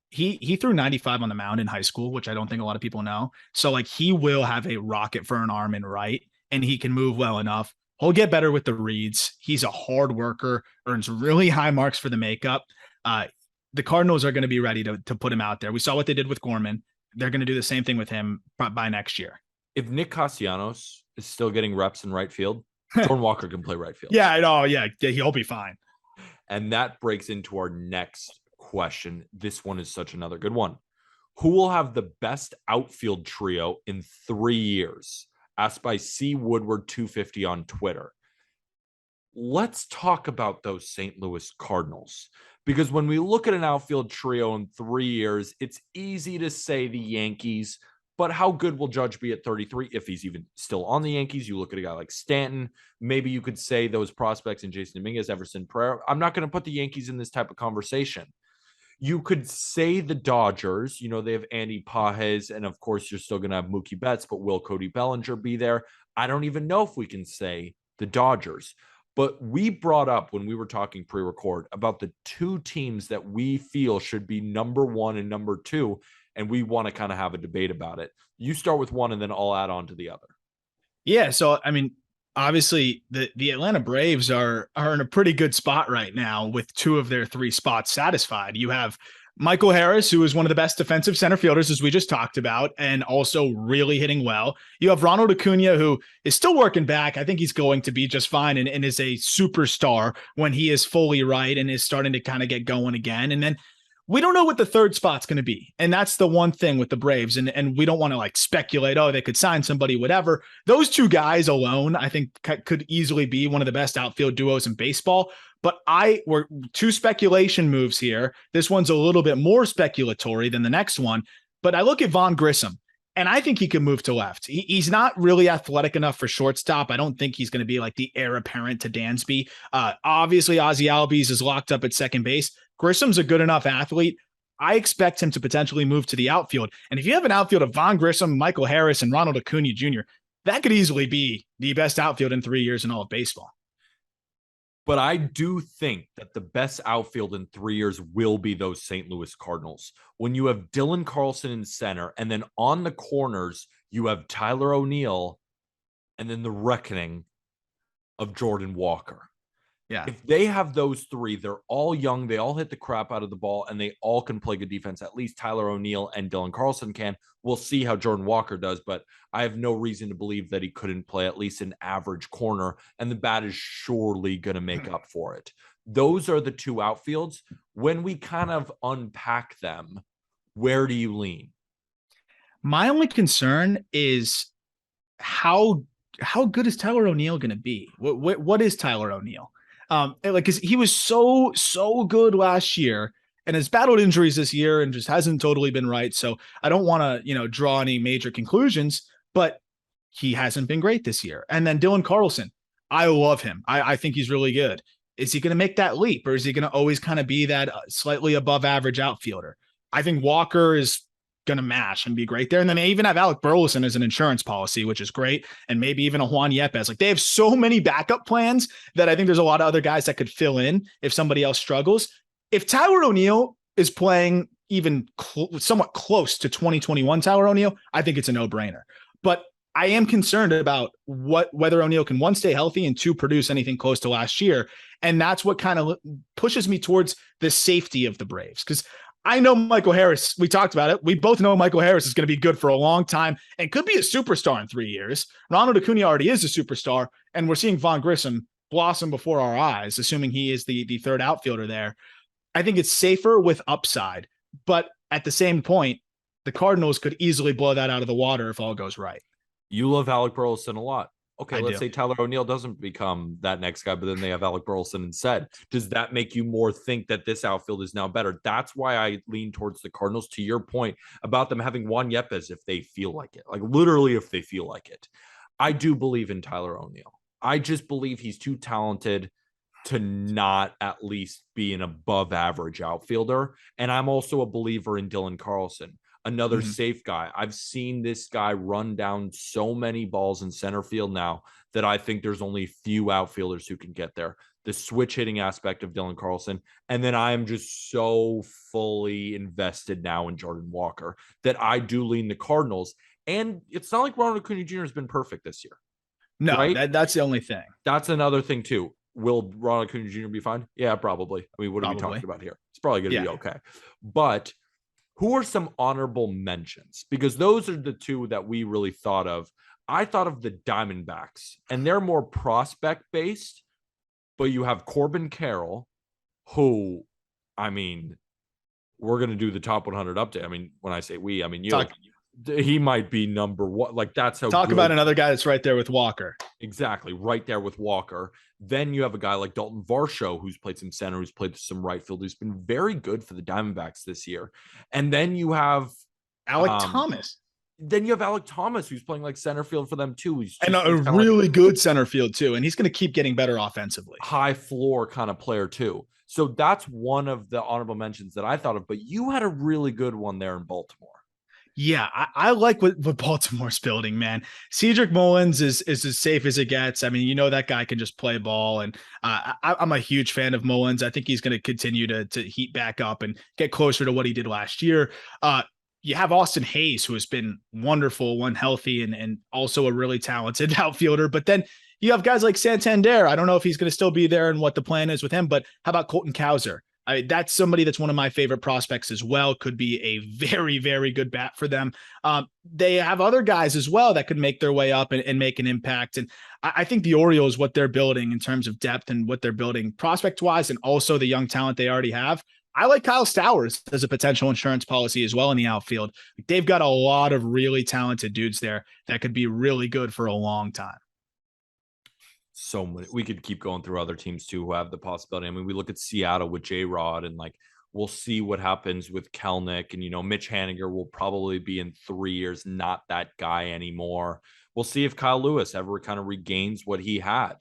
He threw 95 on the mound in high school, which I don't think a lot of people know. So, like, he will have a rocket for an arm and right, and he can move well enough. He'll get better with the reads. He's a hard worker, earns really high marks for the makeup. The Cardinals are going to be ready to put him out there. We saw what they did with Gorman. They're going to do the same thing with him by next year. If Nick Castellanos is still getting reps in right field, Jordan Walker can play right field. Yeah, I know. Yeah, he'll be fine. And that breaks into our next question. This one is such another good one. Who will have the best outfield trio in 3 years? Asked by C. Woodward 250 on Twitter. Let's talk about those St. Louis Cardinals, because when we look at an outfield trio in 3 years, it's easy to say the Yankees, but how good will Judge be at 33 if he's even still on the Yankees? You look at a guy like Stanton. Maybe you could say those prospects in Jason Dominguez, Everson Pereira. I'm not going to put the Yankees in this type of conversation. You could say the Dodgers, they have Andy Pages, and of course you're still going to have Mookie Betts, but will Cody Bellinger be there? I don't even know if we can say the Dodgers, but we brought up when we were talking pre-record about the 2 teams that we feel should be number 1 and number 2, and we want to kind of have a debate about it. You start with one, and then I'll add on to the other. Yeah, so I mean, obviously the Atlanta Braves are in a pretty good spot right now with 2 of their 3 spots satisfied. You have Michael Harris, who is one of the best defensive center fielders, as we just talked about, and also really hitting well. You have Ronald Acuna, who is still working back. I think he's going to be just fine and is a superstar when he is fully right and is starting to kind of get going again. And then we don't know what the 3rd spot's going to be. And that's the one thing with the Braves. And we don't want to like speculate, they could sign somebody, whatever. Those 2 guys alone, I think could easily be one of the best outfield duos in baseball. But we're 2 speculation moves here. This one's a little bit more speculatory than the next one. But I look at Von Grissom, and I think he can move to left. He's not really athletic enough for shortstop. I don't think he's going to be like the heir apparent to Dansby. Obviously, Ozzie Albies is locked up at second base. Grissom's a good enough athlete. I expect him to potentially move to the outfield. And if you have an outfield of Von Grissom, Michael Harris, and Ronald Acuna Jr., that could easily be the best outfield in 3 years in all of baseball. But I do think that the best outfield in 3 years will be those St. Louis Cardinals. When you have Dylan Carlson in center, and then on the corners, you have Tyler O'Neill, and then the reckoning of Jordan Walker. Yeah. If they have those 3, they're all young, they all hit the crap out of the ball, and they all can play good defense. At least Tyler O'Neill and Dylan Carlson can. We'll see how Jordan Walker does, but I have no reason to believe that he couldn't play at least an average corner, and the bat is surely going to make up for it. Those are the 2 outfields. When we kind of unpack them, where do you lean? My only concern is how good is Tyler O'Neill going to be? What is Tyler O'Neill? Because he was so good last year and has battled injuries this year and just hasn't totally been right. So I don't want to, draw any major conclusions, but he hasn't been great this year. And then Dylan Carlson, I love him. I think he's really good. Is he going to make that leap, or is he going to always kind of be that slightly above average outfielder? I think Walker is going to mash and be great there. And then they even have Alec Burleson as an insurance policy, which is great. And maybe even a Juan Yepes. Like, they have so many backup plans that I think there's a lot of other guys that could fill in if somebody else struggles. If Tyler O'Neill is playing even somewhat close to 2021 Tyler O'Neill, I think it's a no-brainer. But I am concerned about whether O'Neill can, 1, stay healthy, and 2, produce anything close to last year. And that's what kind of pushes me towards the safety of the Braves. Because I know Michael Harris, we talked about it. We both know Michael Harris is going to be good for a long time and could be a superstar in 3 years. Ronald Acuna already is a superstar, and we're seeing Von Grissom blossom before our eyes, assuming he is the 3rd outfielder there. I think it's safer with upside, but at the same point, the Cardinals could easily blow that out of the water if all goes right. You love Alec Burleson a lot. Okay, I let's do. say Tyler O'Neill doesn't become that next guy, but then they have Alec Burleson instead. Does that make you more think that this outfield is now better? That's why I lean towards the Cardinals, to your point about them having Juan Yepes if they feel like it. Like literally if they feel like it. I do believe in Tyler O'Neill. I just believe he's too talented to not at least be an above average outfielder. And I'm also a believer in Dylan Carlson, another Mhm. safe guy. I've seen this guy run down so many balls in center field now that I think there's only few outfielders who can get there. The switch hitting aspect of Dylan Carlson. And then I am just so fully invested now in Jordan Walker that I do lean the Cardinals. And it's not like Ronald Acuna Jr. has been perfect this year, No, right? that's the only thing. That's another thing too. Will Ronald Acuna Jr. be fine? Yeah, probably. I mean, what are we Probably. talking about here? It's probably going to be Yeah. okay. But who are some honorable mentions? Because those are the two that we really thought of. I thought of the Diamondbacks, and they're more prospect based, but you have Corbin Carroll, who, I mean, we're going to do the top 100 update. I mean, when I say we, I mean you. Talk He might be number one. Like, that's how talk about good. another guy that's right there with Walker. Exactly, right there with Walker. Then you have a guy like Dalton Varsho, who's played some center, who's played some right field, who's been very good for the Diamondbacks this year. And then you have Alec Thomas. Alec Thomas, who's playing like center field for them too. And a He's kind of like really good center field too. And he's going to keep getting better offensively. high floor kind of player too. So that's one of the honorable mentions that I thought of. But you had a really good one there in Baltimore. Yeah, I like what Baltimore's building, man. Cedric Mullins is as safe as it gets. I mean, that guy can just play ball, and I'm a huge fan of Mullins. I think he's going to continue to heat back up and get closer to what he did last year. You have Austin Hayes, who has been wonderful when healthy, and also a really talented outfielder. But then you have guys like Santander. I don't know if he's going to still be there and what the plan is with him, but how about Colton Cowser? That's somebody that's one of my favorite prospects as well. Could be a very, very good bat for them. They have other guys as well that could make their way up and make an impact. And I think the Orioles, what they're building in terms of depth and what they're building prospect wise, and also the young talent they already have. I like Kyle Stowers as a potential insurance policy as well in the outfield. They've got a lot of really talented dudes there that could be really good for a long time. So many. We could keep going through other teams too who have the possibility. I mean, we look at Seattle with J-Rod, and like we'll see what happens with Kelnick, and Mitch Haniger will probably be in 3 years not that guy anymore. We'll see if Kyle Lewis ever kind of regains what he had.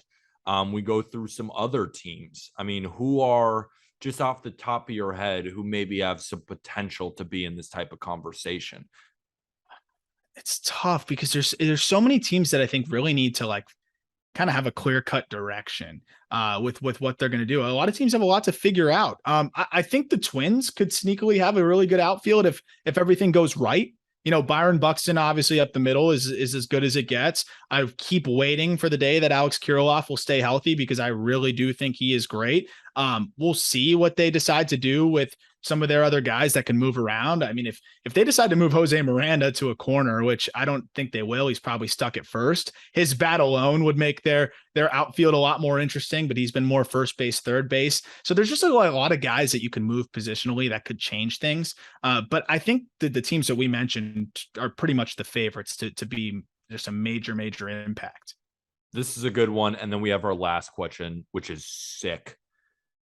We go through some other teams. I mean, who are just off the top of your head who maybe have some potential to be in this type of conversation? It's tough because there's so many teams that I think really need to kind of have a clear cut direction with what they're going to do. A lot of teams have a lot to figure out. I think the Twins could sneakily have a really good outfield if everything goes right. Byron Buxton, obviously up the middle is as good as it gets. I keep waiting for the day that Alex Kirilloff will stay healthy because I really do think he is great. We'll see what they decide to do with some of their other guys that can move around. I mean, if they decide to move Jose Miranda to a corner, which I don't think they will, he's probably stuck at first. His bat alone would make their outfield a lot more interesting, but he's been more first base, third base. So there's just a lot of guys that you can move positionally that could change things. But I think that the teams that we mentioned are pretty much the favorites to be just a major, major impact. This is a good one. And then we have our last question, which is sick.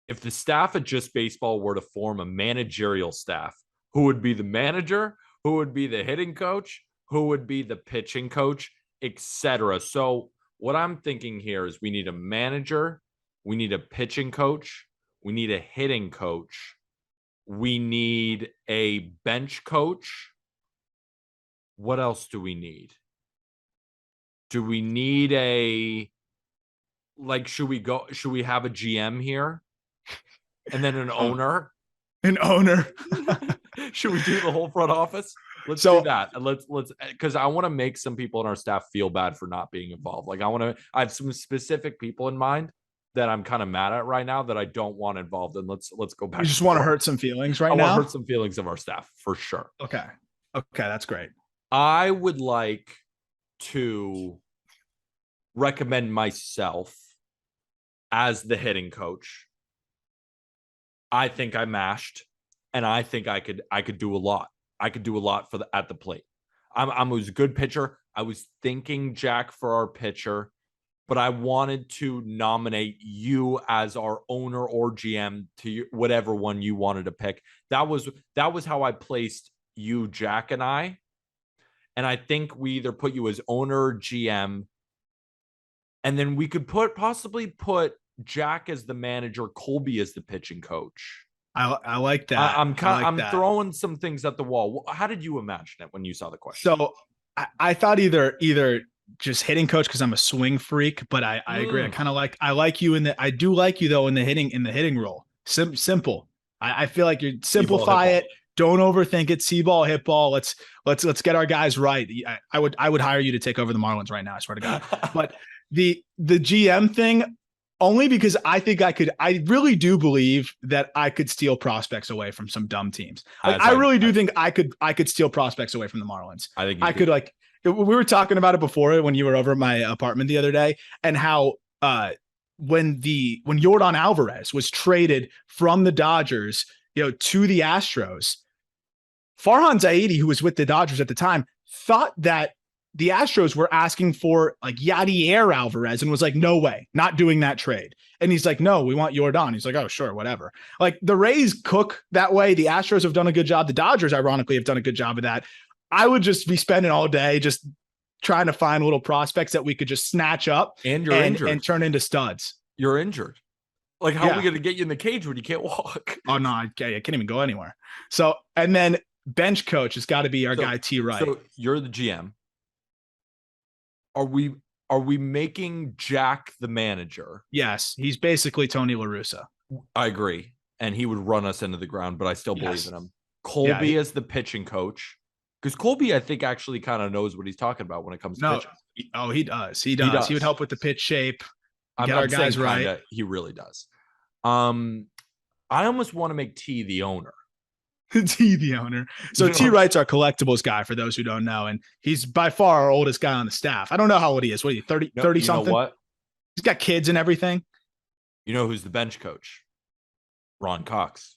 If the staff at Just Baseball were to form a managerial staff, who would be the manager? Who would be the hitting coach? Who would be the pitching coach, etc.? So what I'm thinking here is we need a manager, we need a pitching coach, we need a hitting coach, we need a bench coach. What else do we need? Do we need should we have a GM here? And then an owner. An owner. Should we do the whole front office? Let's do that. And let's because I want to make some people in our staff feel bad for not being involved. I have some specific people in mind that I'm kind of mad at right now that I don't want involved. And let's go back. You just want to hurt some feelings right now? I want to hurt some feelings of our staff for sure. Okay, that's great. I would like to recommend myself as the hitting coach. I think I mashed, and I think I could do a lot. I could do a lot at the plate. I was a good pitcher. I was thinking Jack for our pitcher. but I wanted to nominate you as our owner or GM to whatever one you wanted to pick. That was how I placed you, Jack, and I. And I think we either put you as owner or GM, and then we could possibly put Jack as the manager, Colby as the pitching coach. I like that. I'm throwing some things at the wall. How did you imagine it when you saw the question? So I thought either just hitting coach because I'm a swing freak, but I agree. I like you I do like you though in the hitting role. Simple. I feel like you simplify it. Don't overthink it. See ball, hit ball. Let's get our guys right. I would hire you to take over the Marlins right now. I swear to God. But the GM thing, only because I really do believe that I could steal prospects away from some dumb teams. Like I really do think I could steal prospects away from the Marlins. I think I could like, we were talking about it before when you were over at my apartment the other day, and how when Yordan Alvarez was traded from the Dodgers, to the Astros, Farhan Zaidi, who was with the Dodgers at the time, thought that the Astros were asking for like Yadier Alvarez and was like, no way, not doing that trade. And he's like, no, we want Yordan. He's like, oh, sure, whatever. Like the Rays cook that way. The Astros have done a good job. The Dodgers, ironically, have done a good job of that. I would just be spending all day just trying to find little prospects that we could just snatch up and and turn into studs. You're injured. Like, how are we going to get you in the cage when you can't walk? Oh, no, I can't even go anywhere. So, and then bench coach has got to be our guy, T. Wright. So you're the GM. Are we making Jack the manager? Yes, he's basically Tony La Russa. I agree, and he would run us into the ground, but I still believe in him. Colby as the pitching coach, because Colby, I think, actually kind of knows what he's talking about when it comes to pitching. He does. He would help with the pitch shape, get our guys right. He really does. I almost want to make T the owner. T the owner. So T Wright's our collectibles guy, for those who don't know, and he's by far our oldest guy on the staff. I don't know how old he is. What are you, 30 something? You know what? He's got kids and everything. You know who's the bench coach? Ron Cox.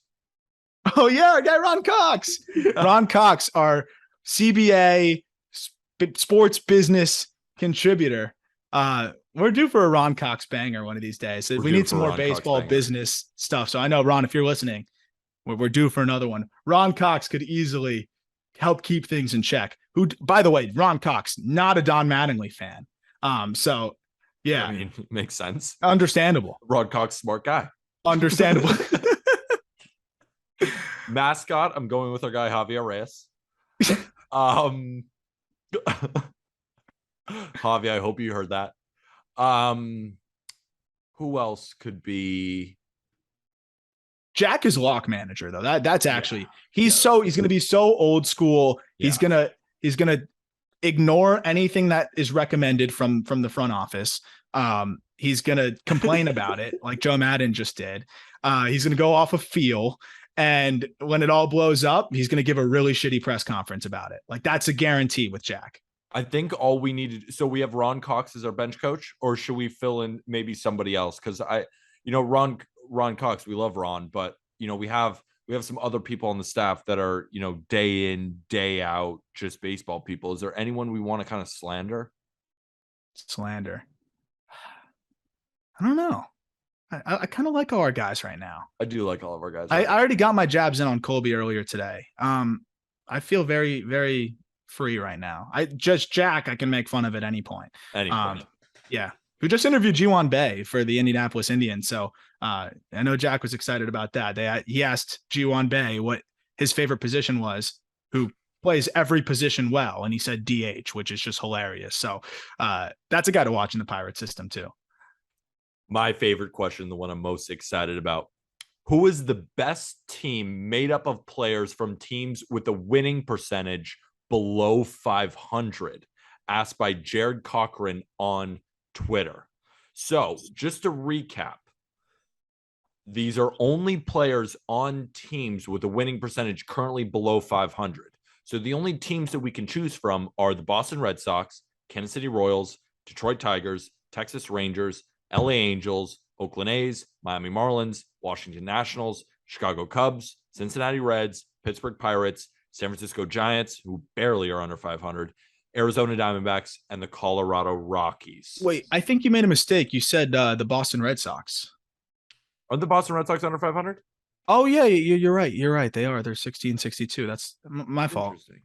Oh yeah, our guy Ron Cox. Ron Cox, our CBA sports business contributor. We're due for a Ron Cox banger one of these days. We need some more baseball business stuff. So I know, Ron, if you're listening, we're due for another one. Ron Cox could easily help keep things in check. Who, by the way, Ron Cox, not a Don Mattingly fan. So yeah, I mean, makes sense. Understandable. Ron Cox, smart guy. Understandable. Mascot, I'm going with our guy Javier Reyes. Javi, I hope you heard that. Who else could be? Jack is lock manager though. That's actually he's going to be so old school. He's going to ignore anything that is recommended from the front office. He's going to complain about it like Joe Madden just did. He's going to go off a feel, and when it all blows up, he's going to give a really shitty press conference about it. Like that's a guarantee with Jack. I think all we needed. So we have Ron Cox as our bench coach, or should we fill in maybe somebody else? Because Ron Cox, we love Ron, but we have some other people on the staff that are day in, day out, just baseball people. Is there anyone we want to kind of slander? I don't know. I kind of like all our guys right now. I do like all of our guys. I already got my jabs in on Colby earlier today. I feel very, very free right now. Jack, I can make fun of at any point. Yeah. Who just interviewed Ji-Hwan Bae for the Indianapolis Indians. So I know Jack was excited about that. He asked Ji-Hwan Bae what his favorite position was, who plays every position well. And he said DH, which is just hilarious. So that's a guy to watch in the Pirate system too. My favorite question, the one I'm most excited about. Who is the best team made up of players from teams with a winning percentage below 500? Asked by Jared Cochran on Twitter. So just to recap, these are only players on teams with a winning percentage currently below 500. So the only teams that we can choose from are the Boston Red Sox, Kansas City Royals, Detroit Tigers, Texas Rangers, LA Angels, Oakland A's, Miami Marlins, Washington Nationals, Chicago Cubs, Cincinnati Reds, Pittsburgh Pirates, San Francisco Giants, who barely are under 500, Arizona Diamondbacks, and the Colorado Rockies. Wait, I think you made a mistake. You said the Boston Red Sox. Are the Boston Red Sox under 500? Oh yeah, you're right. You're right. They are. They're 60-62. That's my fault. Interesting.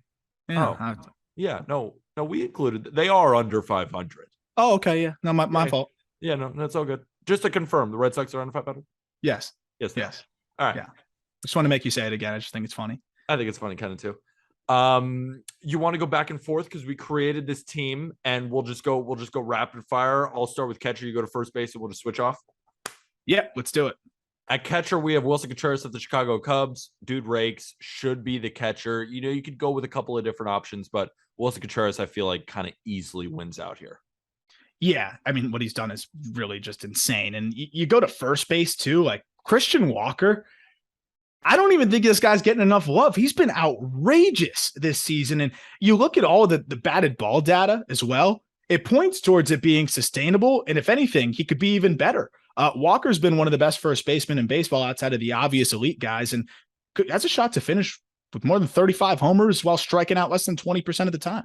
Yeah. Oh, yeah. No, we included. They are under 500. Oh, okay. Yeah. No, my fault. Yeah, no, that's all good. Just to confirm, the Red Sox are under 500. Yes. Yes. Yes. All right. Yeah. Just want to make you say it again. I just think it's funny. I think it's funny, kind of too. You want to go back and forth because we created this team, and we'll just go rapid fire. I'll start with catcher. You go to first base, and we'll just switch off. Yeah, let's do it. At catcher, we have Wilson Contreras of the Chicago Cubs. Dude rakes, should be the catcher. You could go with a couple of different options, but Wilson Contreras, I feel like, kind of easily wins out here. Yeah, I mean, what he's done is really just insane. And you go to first base too, like Christian Walker. I don't even think this guy's getting enough love. He's been outrageous this season. And you look at all the batted ball data as well, it points towards it being sustainable. And if anything, he could be even better. Walker's been one of the best first basemen in baseball outside of the obvious elite guys, and has a shot to finish with more than 35 homers while striking out less than 20% of the time.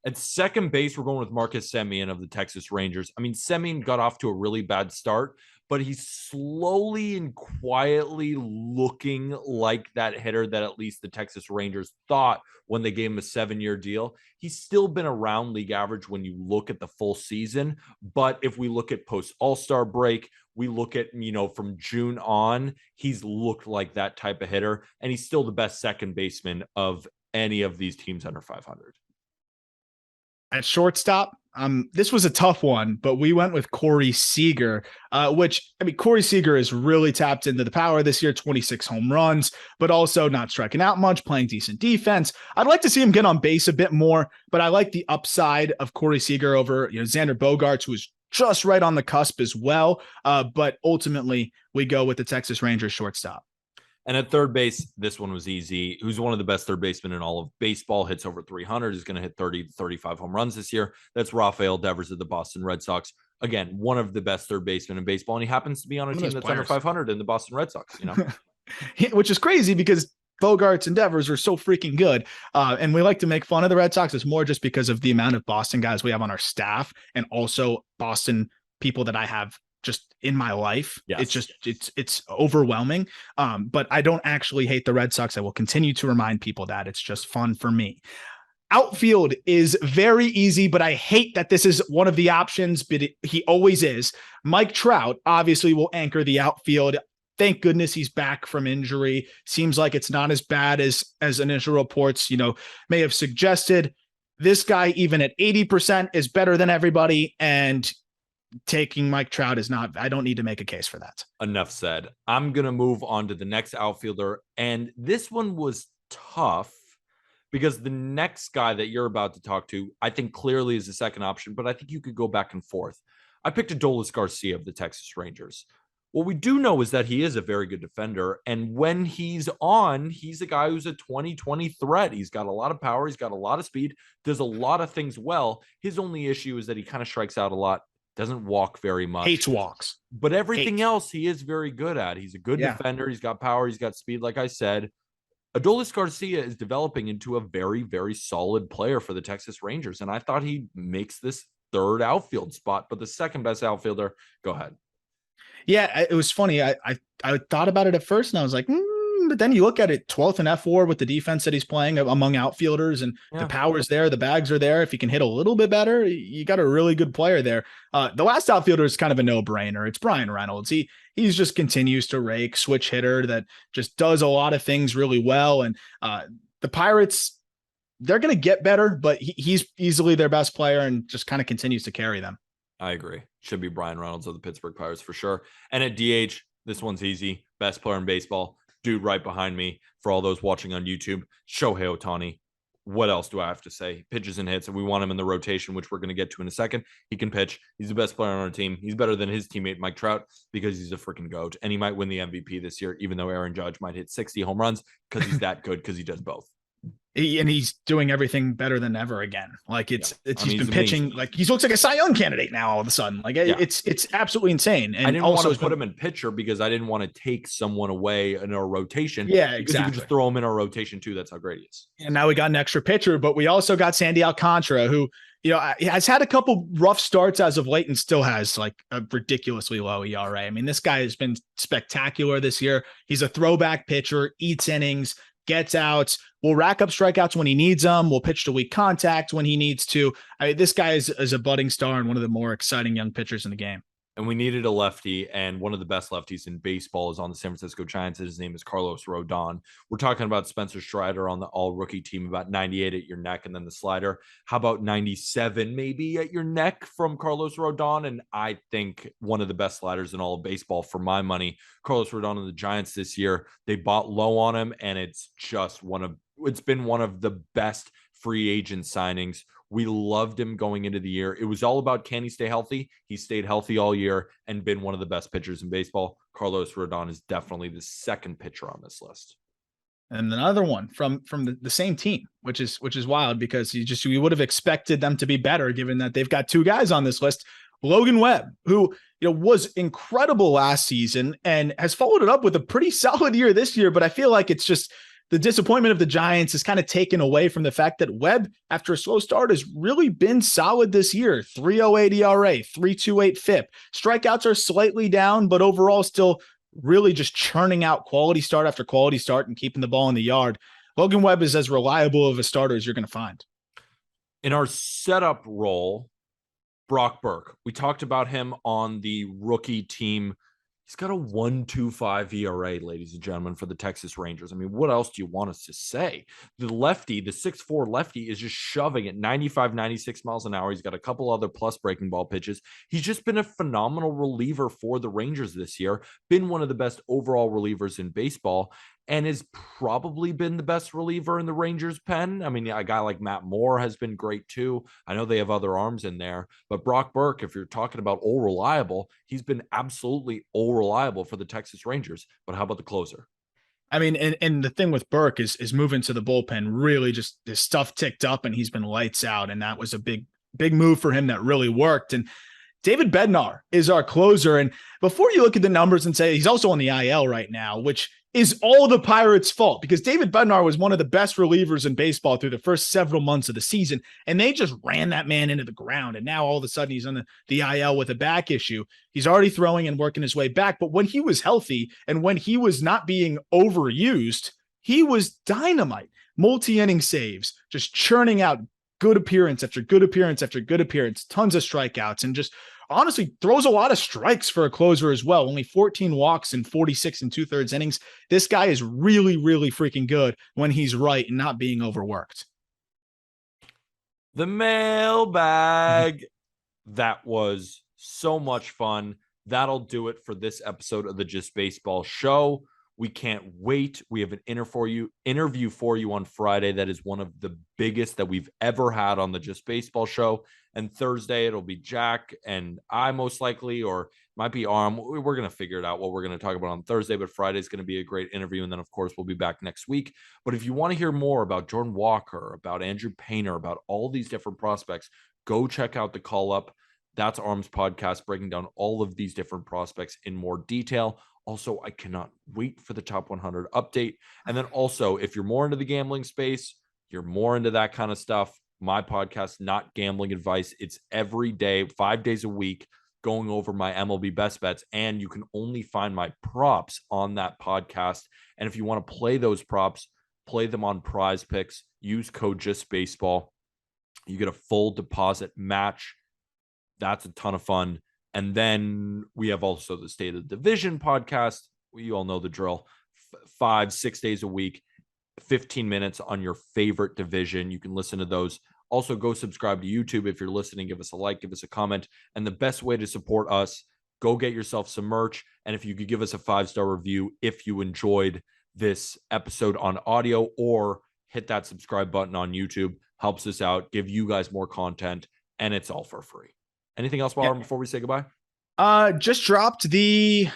At second base, we're going with Marcus Semien of the Texas Rangers. I mean, Semien got off to a really bad start, but he's slowly and quietly looking like that hitter that at least the Texas Rangers thought when they gave him a 7-year deal. He's still been around league average when you look at the full season. But if we look at post All-Star break, we look at, from June on, he's looked like that type of hitter, and he's still the best second baseman of any of these teams under 500. At shortstop, this was a tough one, but we went with Corey Seager, Corey Seager has really tapped into the power this year, 26 home runs, but also not striking out much, playing decent defense. I'd like to see him get on base a bit more, but I like the upside of Corey Seager over, Xander Bogaerts, who is just right on the cusp as well. But ultimately, we go with the Texas Rangers shortstop. And at third base, this one was easy. Who's one of the best third basemen in all of baseball, hits over 300, is going to hit 30 to 35 home runs this year. That's Rafael Devers of the Boston Red Sox. Again, one of the best third basemen in baseball, and he happens to be on a team that's under 500 in the Boston Red Sox, Which is crazy because Bogaerts and Devers are so freaking good. And we like to make fun of the Red Sox. It's more just because of the amount of Boston guys we have on our staff and also Boston people that I have just in my life. Yes. It's overwhelming. But I don't actually hate the Red Sox. I will continue to remind people that it's just fun for me. Outfield is very easy, but I hate that this is one of the options, but he always is. Mike Trout obviously will anchor the outfield. Thank goodness he's back from injury. Seems like it's not as bad as initial reports, may have suggested. This guy, even at 80%, is better than everybody. And taking Mike Trout is not, I don't need to make a case for that. Enough said. I'm going to move on to the next outfielder. And this one was tough because the next guy that you're about to talk to, I think clearly is the second option, but I think you could go back and forth. I picked Adolis Garcia of the Texas Rangers. What we do know is that he is a very good defender. And when he's on, he's a guy who's a 20-20 threat. He's got a lot of power. He's got a lot of speed, does a lot of things well. His only issue is that he kind of strikes out a lot. Doesn't walk very much. Hates walks. But everything else he is very good at. He's a good defender. He's got power. He's got speed, like I said. Adolis Garcia is developing into a very, very solid player for the Texas Rangers. And I thought he makes this third outfield spot. But the second best outfielder, go ahead. Yeah, it was funny. I thought about it at first, and I was like, but then you look at it, 12th and F4 with the defense that he's playing among outfielders, and the power's there, the bags are there. If he can hit a little bit better, you got a really good player there. The last outfielder is kind of a no-brainer. It's Brian Reynolds. He's just continues to rake, switch hitter that just does a lot of things really well. And the Pirates, they're going to get better, but he's easily their best player and just kind of continues to carry them. I agree. Should be Brian Reynolds of the Pittsburgh Pirates for sure. And at DH, this one's easy. Best player in baseball. Dude right behind me for all those watching on YouTube, Shohei Ohtani. What else do I have to say? Pitches and hits, and we want him in the rotation, which we're going to get to in a second. He can pitch. He's the best player on our team. He's better than his teammate, Mike Trout, because he's a freaking GOAT, and he might win the MVP this year, even though Aaron Judge might hit 60 home runs because he's that good, because he does both. And he's doing everything better than ever again. Like Yeah. he's been pitching like he looks like a Cy Young candidate now all of a sudden. Like it's absolutely insane. And I didn't also want to put him in pitcher because I didn't want to take someone away in our rotation. Yeah, because you could just throw him in our rotation too. That's how great he is. And now we got an extra pitcher, but we also got Sandy Alcantara, who, has had a couple rough starts as of late and still has like a ridiculously low ERA. I mean, this guy has been spectacular this year. He's a throwback pitcher, eats innings, gets outs, will rack up strikeouts when he needs them, will pitch to weak contact when he needs to. I mean, this guy is a budding star and one of the more exciting young pitchers in the game. And we needed a lefty, and one of the best lefties in baseball is on the San Francisco Giants. His name is Carlos Rodon. We're talking about Spencer Strider on the all-rookie team, about 98 at your neck, and then the slider. How about 97 maybe at your neck from Carlos Rodon? And I think one of the best sliders in all of baseball for my money. Carlos Rodon and the Giants this year, they bought low on him, and it's been one of the best free agent signings. We loved him going into the year. It was all about, can he stay healthy? He stayed healthy all year and been one of the best pitchers in baseball. Carlos Rodon is definitely the second pitcher on this list. And another one from the same team, which is wild because you would have expected them to be better given that they've got two guys on this list. Logan Webb, who was incredible last season and has followed it up with a pretty solid year this year, but I feel like it's just the disappointment of the Giants is kind of taken away from the fact that Webb, after a slow start, has really been solid this year. 3.08 ERA, 3.28 FIP. Strikeouts are slightly down, but overall still really just churning out quality start after quality start and keeping the ball in the yard. Logan Webb is as reliable of a starter as you're going to find. In our setup role, Brock Burke. We talked about him on the rookie team. He's got a 1.25 ERA, ladies and gentlemen, for the Texas Rangers. I mean, what else do you want us to say? The lefty, the 6'4 lefty, is just shoving at 95, 96 miles an hour. He's got a couple other plus breaking ball pitches. He's just been a phenomenal reliever for the Rangers this year, been one of the best overall relievers in baseball, and has probably been the best reliever in the Rangers' pen. I mean, a guy like Matt Moore has been great too. I know they have other arms in there, but Brock Burke, if you're talking about all reliable, he's been absolutely all reliable for the Texas Rangers. But how about the closer? I mean, and the thing with Burke is moving to the bullpen, really just his stuff ticked up and he's been lights out. And that was a big move for him that really worked. And David Bednar is our closer. And before you look at the numbers and say he's also on the IL right now, which is all the Pirates' fault because David Bednar was one of the best relievers in baseball through the first several months of the season. And they just ran that man into the ground. And now all of a sudden he's on the IL with a back issue. He's already throwing and working his way back. But when he was healthy and when he was not being overused, he was dynamite. Multi-inning saves, just churning out good appearance after good appearance after good appearance, tons of strikeouts, and just honestly throws a lot of strikes for a closer as well. Only 14 walks in 46 and 2/3 innings. This guy is really, really freaking good when he's right and not being overworked. The mailbag. That was so much fun. That'll do it for this episode of the Just Baseball Show. We can't wait. We have an interview for you on Friday. That is one of the biggest that we've ever had on the Just Baseball Show. And Thursday, it'll be Jack and I most likely, or might be Arm. We're going to figure it out what we're going to talk about on Thursday, but Friday is going to be a great interview. And then, of course, we'll be back next week. But if you want to hear more about Jordan Walker, about Andrew Painter, about all these different prospects, go check out the Call Up. That's Arm's podcast, breaking down all of these different prospects in more detail. Also, I cannot wait for the top 100 update. And then also, if you're more into the gambling space, you're more into that kind of stuff, my podcast, Not Gambling Advice, it's every day, 5 days a week, going over my MLB best bets. And you can only find my props on that podcast. And if you want to play those props, play them on Prize Picks. Use code JustBaseball. You get a full deposit match. That's a ton of fun. And then we have also the State of the Division podcast. You all know the drill. 5-6 days a week, 15 minutes on your favorite division. You can listen to those. Also, go subscribe to YouTube if you're listening. Give us a like, give us a comment. And the best way to support us, go get yourself some merch. And if you could give us a 5-star review if you enjoyed this episode on audio, or hit that subscribe button on YouTube, helps us out, give you guys more content, and it's all for free. Anything else, Warren, before we say goodbye? Just dropped the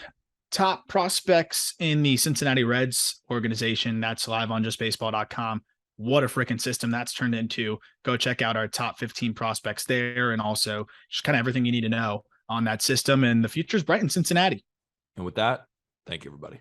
top prospects in the Cincinnati Reds organization. That's live on justbaseball.com. what a freaking system that's turned into. Go check out our top 15 prospects there, and also just kind of everything you need to know on that system. And the future's bright in Cincinnati. And with that, thank you, everybody.